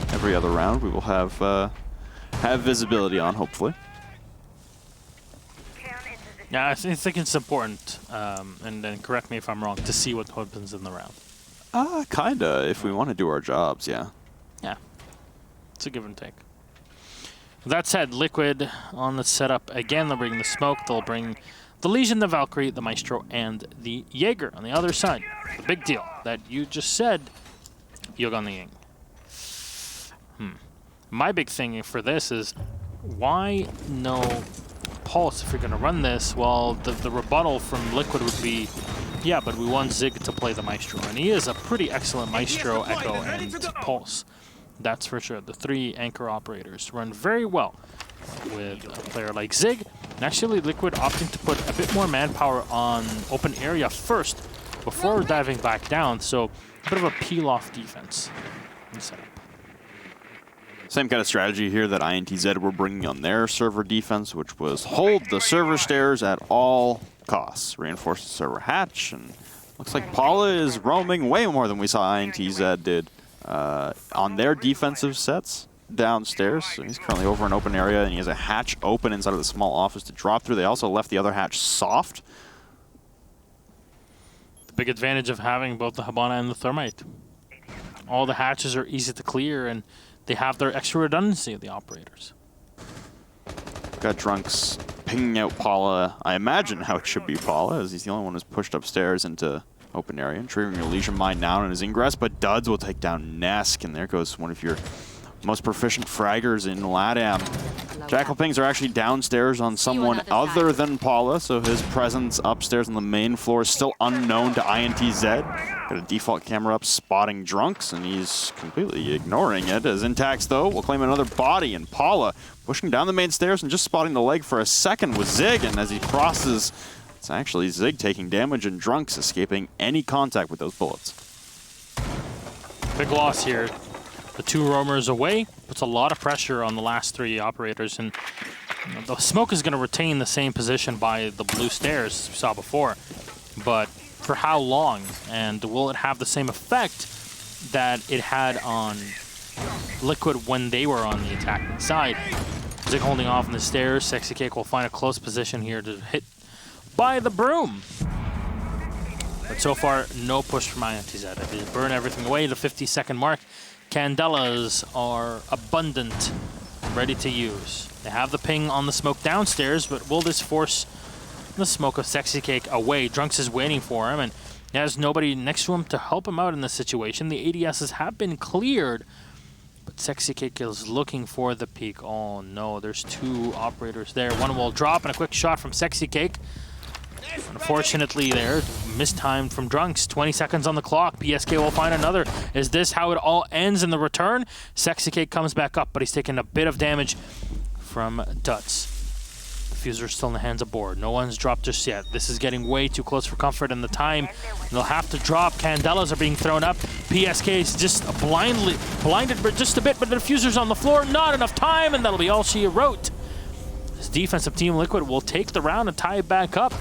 Speaker 1: every other round we will have visibility on, hopefully.
Speaker 2: Yeah, I think it's important, and then correct me if I'm wrong, to see what happens in the round.
Speaker 1: Kinda, if we want to do our jobs, yeah.
Speaker 2: Yeah, it's a give and take. With that said, Liquid on the setup again. They'll bring the smoke, they'll bring the Legion, the Valkyrie, the Maestro, and the Jaeger on the other side. The big deal that you just said, Yog on the Ying. My big thing for this is, why no Pulse if you're going to run this? Well, the rebuttal from Liquid would be, yeah, but we want Zig to play the Maestro. And he is a pretty excellent Maestro, Echo, and Pulse. That's for sure. The three anchor operators run very well with a player like Zig. And actually, Liquid opting to put a bit more manpower on open area first before diving back down. So a bit of a peel-off defense in setup.
Speaker 1: Same kind of strategy here that INTZ were bringing on their server defense, which was hold the server stairs at all costs. Reinforce the server hatch, and looks like Paula is roaming way more than we saw INTZ did on their defensive sets downstairs. So he's currently over an open area, and he has a hatch open inside of the small office to drop through. They also left the other hatch soft.
Speaker 2: The big advantage of having both the Hibana and the Thermite. All the hatches are easy to clear, and they have their extra redundancy of the operators.
Speaker 1: Got Drunks pinging out Paula. I imagine how it should be Paula, as he's the only one who's pushed upstairs into open area and triggering your Legion Mine now in his ingress, but Duds will take down Nesk, and there goes one of your most proficient fraggers in LATAM. Jackal pings are actually downstairs on someone other than Paula, so his presence upstairs on the main floor is still unknown to INTZ. Got a default camera up spotting Drunks, and he's completely ignoring it. As Intax, though, will claim another body, and Paula pushing down the main stairs and just spotting the leg for a second with Zig, and as he crosses, it's actually Zig taking damage and Drunks escaping any contact with those bullets.
Speaker 2: Big loss here. The two roamers away puts a lot of pressure on the last three operators, and the smoke is going to retain the same position by the blue stairs we saw before, but for how long, and will it have the same effect that it had on Liquid when they were on the attacking side. Zick holding off on the stairs. Sexy Cake will find a close position here to hit by the broom. But so far, no push from INTZ. They burn everything away. The 50-second mark. Candelas are abundant, ready to use. They have the ping on the smoke downstairs, but will this force the smoke of Sexy Cake away? Drunks is waiting for him, and he has nobody next to him to help him out in this situation. The ADSs have been cleared, but Sexy Cake is looking for the peak. Oh no, there's two operators there. One will drop, and a quick shot from Sexy Cake. Unfortunately there, mistimed from Drunks. 20 seconds on the clock. PSK will find another. Is this how it all ends in the return? Sexy Cake comes back up, but he's taking a bit of damage from Duts. Diffuser's still in the hands of Board. No one's dropped just yet. This is getting way too close for comfort, and the time they'll have to drop. Candelas are being thrown up. PSK is just blinded just a bit, but the Diffuser's on the floor. Not enough time, and that'll be all she wrote. This defensive team, Liquid, will take the round and tie it back up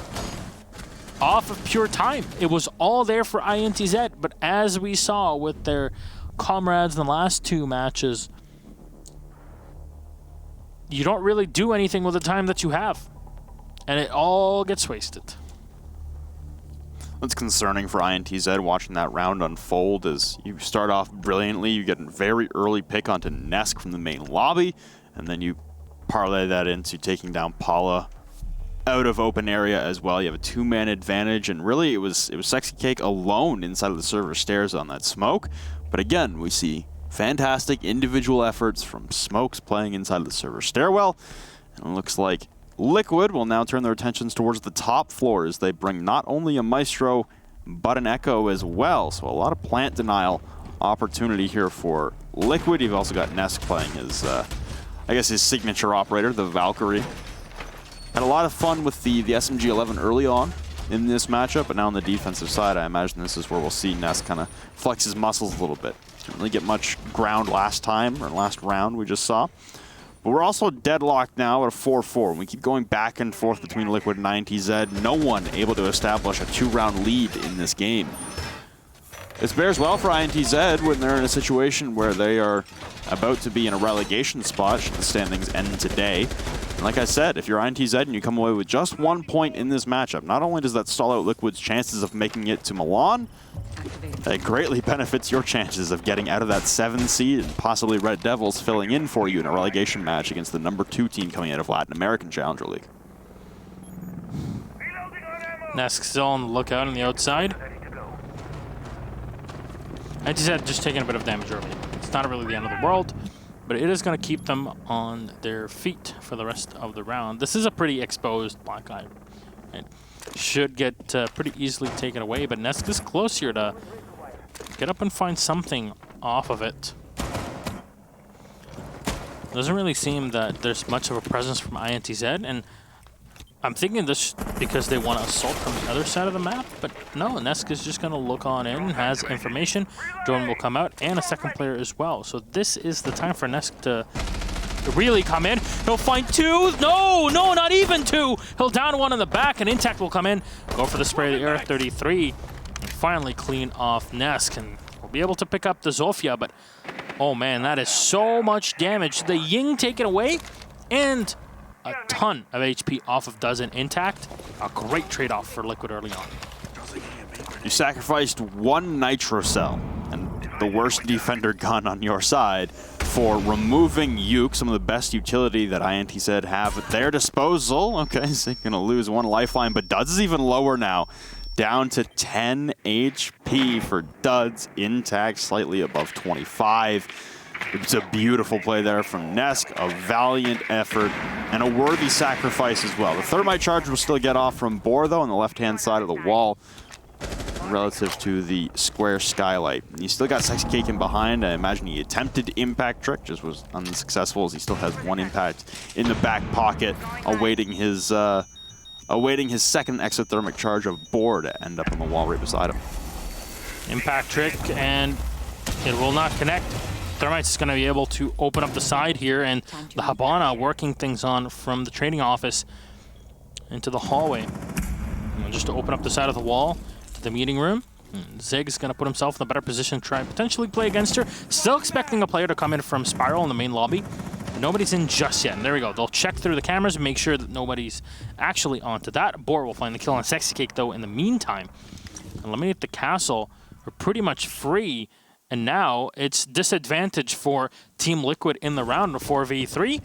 Speaker 2: off of pure time. It was all there for INTZ, but as we saw with their comrades in the last two matches, you don't really do anything with the time that you have, and it all gets wasted.
Speaker 1: That's concerning for INTZ watching that round unfold as you start off brilliantly. You get a very early pick onto Nesk from the main lobby, and then you parlay that into taking down Paula out of open area as well. You have a two-man advantage, and really it was Sexy Cake alone inside of the server stairs on that smoke. But again, we see fantastic individual efforts from Smokes playing inside of the server stairwell, and it looks like Liquid will now turn their attentions towards the top floor as they bring not only a Maestro but an Echo as well. So a lot of plant denial opportunity here for Liquid. You've also got Nesk playing his, I guess his signature operator, the Valkyrie. Had a lot of fun with the SMG-11 early on in this matchup, but now on the defensive side, I imagine this is where we'll see Nesk kind of flex his muscles a little bit. Didn't really get much ground last time, or last round we just saw. But we're also deadlocked now at a 4-4. We keep going back and forth between Liquid and INTZ. No one able to establish a two-round lead in this game. This bears well for INTZ when they're in a situation where they are about to be in a relegation spot should the standings end today. And like I said, if you're INTZ and you come away with just 1 point in this matchup, not only does that stall out Liquid's chances of making it to Milan, it greatly benefits your chances of getting out of that 7 seed and possibly Red Devils filling in for you in a relegation match against the #2 team coming out of Latin American Challenger League.
Speaker 2: Nesk still on the lookout on the outside. INTZ just taking a bit of damage early. It's not really the end of the world, but it is going to keep them on their feet for the rest of the round. This is a pretty exposed Black Eye. It should get pretty easily taken away, but Nesk is close here to get up and find something off of it. Doesn't really seem that there's much of a presence from INTZ, and I'm thinking this because they want to assault from the other side of the map, but no, Nesk is just going to look on in, has information, drone will come out, and a second player as well. So this is the time for Nesk to really come in. He'll find two. No, not even two. He'll down one in the back, and Intact will come in, go for the spray of the Air 33, and finally clean off Nesk, and we'll be able to pick up the Zofia, but oh man, that is so much damage. The Ying taken away, and a ton of HP off of Dozen Intact. A great trade-off for Liquid early on.
Speaker 1: You sacrificed one Nitro Cell and the worst defender gun on your side for removing Yuke, some of the best utility that INTZ have at their disposal. Okay, so they're going to lose one lifeline, but Duds is even lower now. Down to 10 HP for Duds. Intact slightly above 25. It's a beautiful play there from Nesk, a valiant effort, and a worthy sacrifice as well. The Thermite charge will still get off from Boar, though, on the left-hand side of the wall relative to the square skylight. You still got Sexy Cake in behind. I imagine he attempted Impact Trick, just was unsuccessful as he still has one impact in the back pocket, awaiting his second exothermic charge of Boar to end up on the wall right beside him.
Speaker 2: Impact Trick, and it will not connect. Thermite's going to be able to open up the side here, and the Habana working things on from the training office into the hallway. And just to open up the side of the wall to the meeting room. Zig's going to put himself in a better position to try and potentially play against her. Still expecting a player to come in from Spiral in the main lobby. Nobody's in just yet. And there we go. They'll check through the cameras and make sure that nobody's actually onto that. Boar will find the kill on Sexy Cake, though, in the meantime. Eliminate the castle. We're pretty much free. And now it's disadvantage for Team Liquid in the round of 4v3.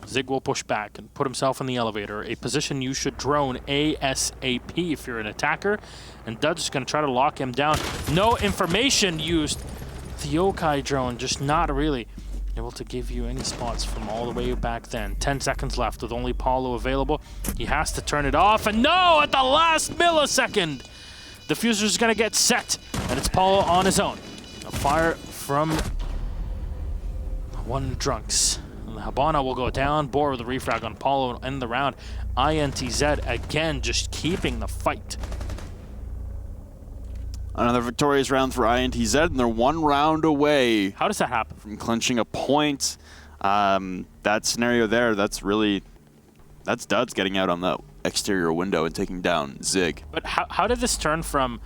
Speaker 2: Zig will push back and put himself in the elevator, a position you should drone ASAP if you're an attacker. And Dud's is going to try to lock him down. No information used. The Yokai drone just not really able to give you any spots from all the way back then. 10 seconds left with only Paulo available. He has to turn it off, and no, at the last millisecond, the Fuser's going to get set, and it's Paulo on his own. A fire from one Drunks. And the Habana will go down. Boar with the refrag on Paulo will end the round. INTZ again just keeping the fight.
Speaker 1: Another victorious round for INTZ, and they're 1 round away.
Speaker 2: How does that happen?
Speaker 1: From clinching a point. That scenario there, that's Duds getting out on the exterior window and taking down Zig.
Speaker 2: But how did this turn from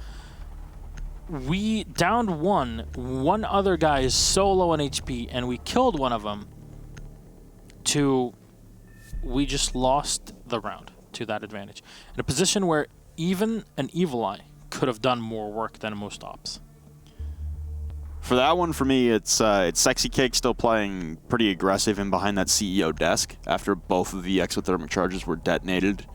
Speaker 2: we downed one other guy is so low on HP, and we killed one of them, to we just lost the round to that advantage? In a position where even an Evil Eye could have done more work than most ops.
Speaker 1: For that one, for me, it's Sexy Cake still playing pretty aggressive in behind that CEO desk after both of the exothermic charges were detonated.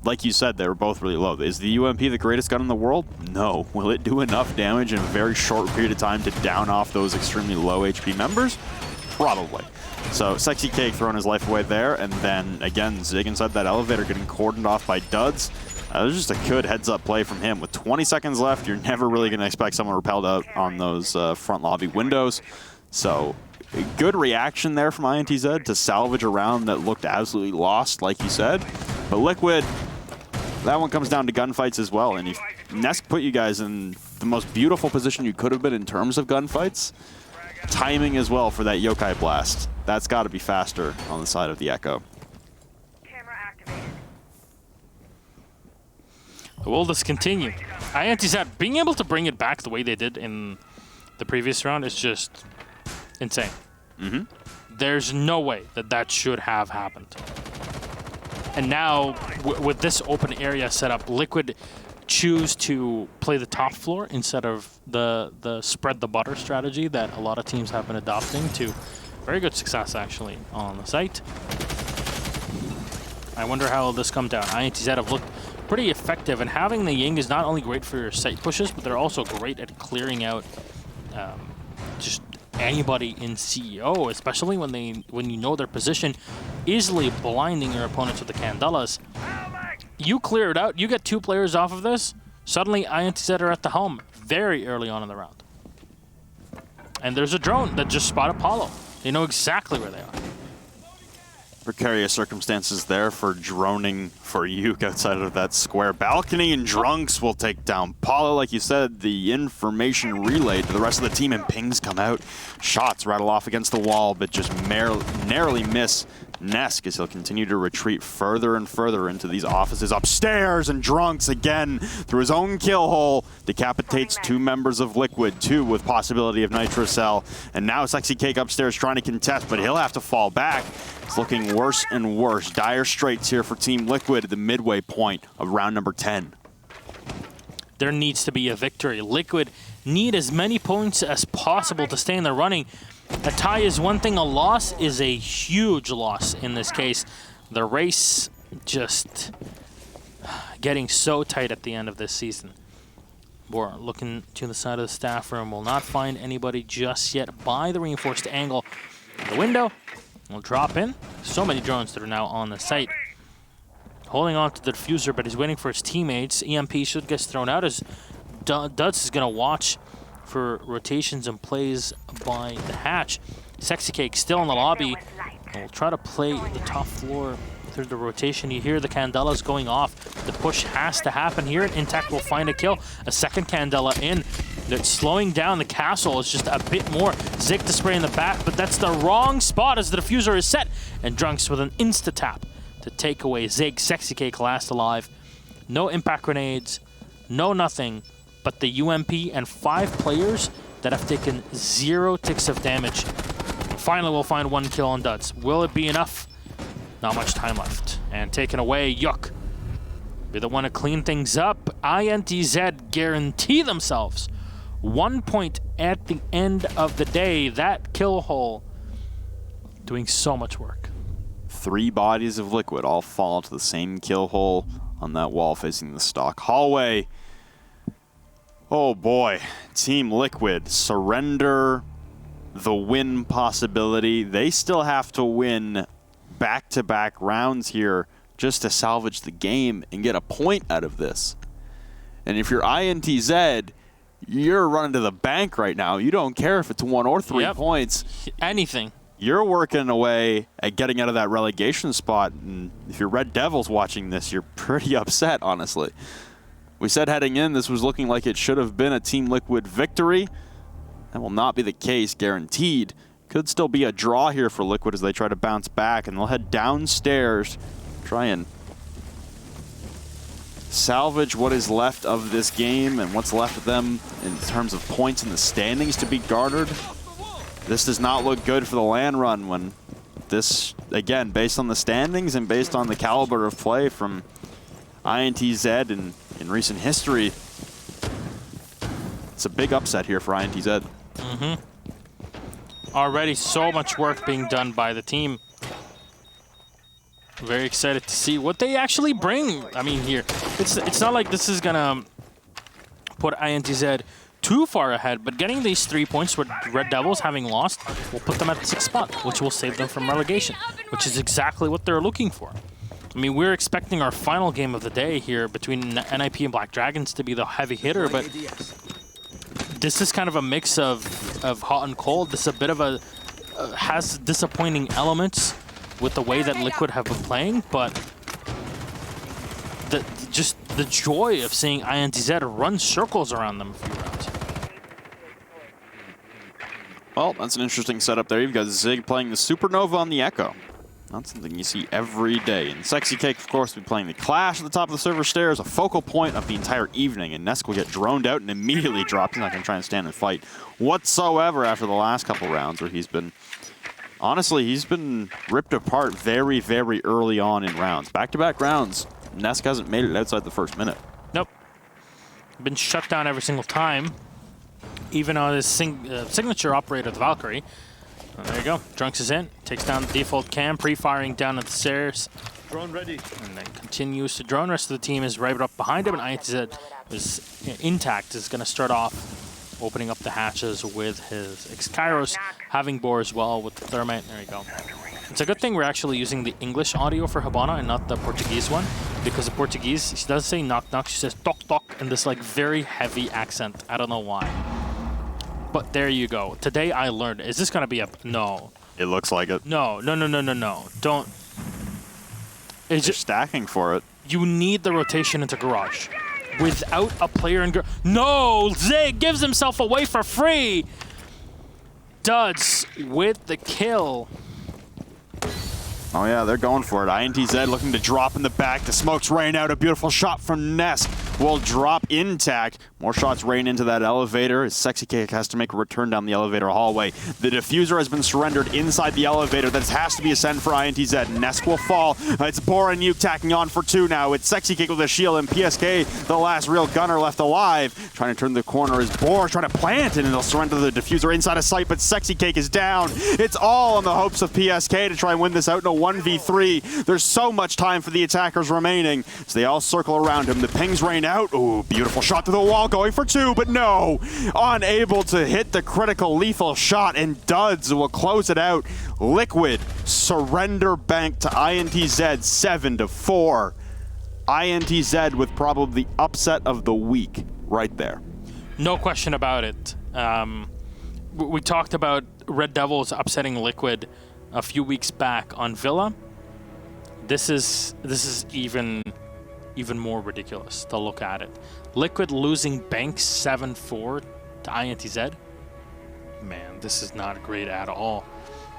Speaker 1: Like you said, they were both really low. Is the UMP the greatest gun in the world? No. Will it do enough damage in a very short period of time to down off those extremely low HP members? Probably. So Sexy Cake throwing his life away there, and then again, Zig inside that elevator getting cordoned off by Duds. It was just a good heads-up play from him. With 20 seconds left, you're never really going to expect someone repelled out on those front lobby windows. So, a good reaction there from INTZ to salvage a round that looked absolutely lost, like you said. But Liquid, that one comes down to gunfights as well. And Nesk put you guys in the most beautiful position you could have been in terms of gunfights. Timing as well for that Yokai blast. That's got to be faster on the side of the Echo.
Speaker 2: Will this continue? INTZ being able to bring it back the way they did in the previous round is just insane. There's no way that should have happened. And now, with this open area set up, Liquid choose to play the top floor instead of the spread the butter strategy that a lot of teams have been adopting to very good success, actually, on the site. I wonder how this come down. INTZ have looked pretty effective, and having the Ying is not only great for your site pushes, but they're also great at clearing out just anybody in CEO, especially when you know their position, easily blinding your opponents with the Candelas. You clear it out, you get 2 players off of this, suddenly INTZ are at the helm very early on in the round. And there's a drone that just spotted Apollo. They know exactly where they are.
Speaker 1: Precarious circumstances there for droning for Yuke outside of that square balcony, and Drunks will take down Paulo. Like you said, the information relayed to the rest of the team, and pings come out. Shots rattle off against the wall, but just narrowly miss Nesk as he'll continue to retreat further and further into these offices upstairs, and Drunks again through his own kill hole decapitates 2 members of Liquid, 2 with possibility of Nitrocell, and now Sexy Cake upstairs trying to contest, but he'll have to fall back. It's looking worse and worse. Dire straits here for Team Liquid at the midway point of round number 10.
Speaker 2: There needs to be a victory. Liquid need as many points as possible to stay in the running. A tie is one thing, a loss is a huge loss in this case. The race just getting so tight at the end of this season. Boar looking to the side of the staff room, will not find anybody just yet by the reinforced angle. The window will drop in. So many drones that are now on the site. Holding on to the diffuser, but he's waiting for his teammates. EMP should get thrown out as Duds is going to watch for rotations and plays by the hatch. Sexy Cake still in the lobby. We'll try to play the top floor through the rotation. You hear the Candelas going off. The push has to happen here. INTZ will find a kill. A second Candela in. That's slowing down the castle. It's just a bit more. Zig to spray in the back, but that's the wrong spot as the diffuser is set. And Drunks with an insta-tap to take away Zig. Sexy Cake last alive. No impact grenades. No nothing. but the UMP and 5 players that have taken 0 ticks of damage. Finally, we'll find 1 kill on Duds. Will it be enough? Not much time left. And taken away, Yuk. Be the one to clean things up. INTZ guarantee themselves 1 point at the end of the day. That kill hole doing so much work.
Speaker 1: 3 bodies of Liquid all fall to the same kill hole on that wall facing the stock hallway. Oh boy, Team Liquid surrender the win possibility. They still have to win back-to-back rounds here just to salvage the game and get a point out of this. And if you're INTZ, you're running to the bank right now. You don't care if it's 1 or 3 points.
Speaker 2: Anything.
Speaker 1: You're working away at getting out of that relegation spot. And if you're Red Devils watching this, you're pretty upset, honestly. We said heading in, this was looking like it should have been a Team Liquid victory. That will not be the case, guaranteed. Could still be a draw here for Liquid as they try to bounce back, and they'll head downstairs, try and salvage what is left of this game and what's left of them in terms of points in the standings to be garnered. This does not look good for the land run when this, again, based on the standings and based on the caliber of play from INTZ in recent history, it's a big upset here for INTZ.
Speaker 2: Already so much work being done by the team. Very excited to see what they actually bring. I mean, here, it's not like this is gonna put INTZ too far ahead, but getting these 3 points with Red Devils having lost will put them at the 6th spot, which will save them from relegation, which is exactly what they're looking for. I mean, we're expecting our final game of the day here between NIP and Black Dragons to be the heavy hitter, but this is kind of a mix of hot and cold. This is a bit of a, has disappointing elements with the way that Liquid have been playing, but just the joy of seeing INTZ run circles around them a few rounds.
Speaker 1: Well, that's an interesting setup there. You've got Zig playing the Supernova on the Echo. Not something you see every day. And Sexy Cake, of course, will be playing the Clash at the top of the server stairs, a focal point of the entire evening. And Nesk will get droned out and immediately dropped. He's not going to try and stand and fight whatsoever after the last couple rounds where he's been, honestly, he's been ripped apart very, very early on in rounds. Back-to-back rounds, Nesk hasn't made it outside the first minute.
Speaker 2: Nope. Been shut down every single time. Even on his signature operator, the Valkyrie. Oh, there you go. Drunks is in. Takes down the default cam, pre-firing down at the stairs.
Speaker 4: Drone ready.
Speaker 2: And then continues to drone. Rest of the team is right up behind him. And INTZ is intact. Is going to start off opening up the hatches with his X-Kairos, having Boar as well with the Thermite. There you go. It's a good thing we're actually using the English audio for Habana and not the Portuguese one, because the Portuguese, she doesn't say knock knock, she says tok tok in this like very heavy accent. I don't know why. But there you go. Today I learned. Is this gonna be a no?
Speaker 1: It looks like it.
Speaker 2: No. Don't.
Speaker 1: It's just stacking for it.
Speaker 2: You need the rotation into garage. Without a player in garage. No! Zig gives himself away for free! Duds with the kill.
Speaker 1: Oh yeah, they're going for it. INTZ looking to drop in the back. The smoke's raining out. A beautiful shot from Nesk will drop intact. More shots rain into that elevator. Sexy Cake has to make a return down the elevator hallway. The diffuser has been surrendered inside the elevator. That has to be a send for INTZ. Nesk will fall. It's Bor and Nuke tacking on for 2 now. It's Sexy Cake with a shield and PSK, the last real gunner left alive. Trying to turn the corner is Bor trying to plant it, and they'll surrender the diffuser inside of sight, but Sexy Cake is down. It's all on the hopes of PSK to try and win this out in a 1v3. There's so much time for the attackers remaining, so they all circle around him. The pings rain out. Ooh, beautiful shot to the wall, going for 2, but no. Unable to hit the critical lethal shot, and Duds will close it out. Liquid surrender bank to INTZ 7-4. INTZ with probably the upset of the week right there.
Speaker 2: No question about it. We talked about Red Devils upsetting Liquid a few weeks back on Villa. This is even more ridiculous to look at it. Liquid losing Bank 7-4 to INTZ. Man, this is not great at all.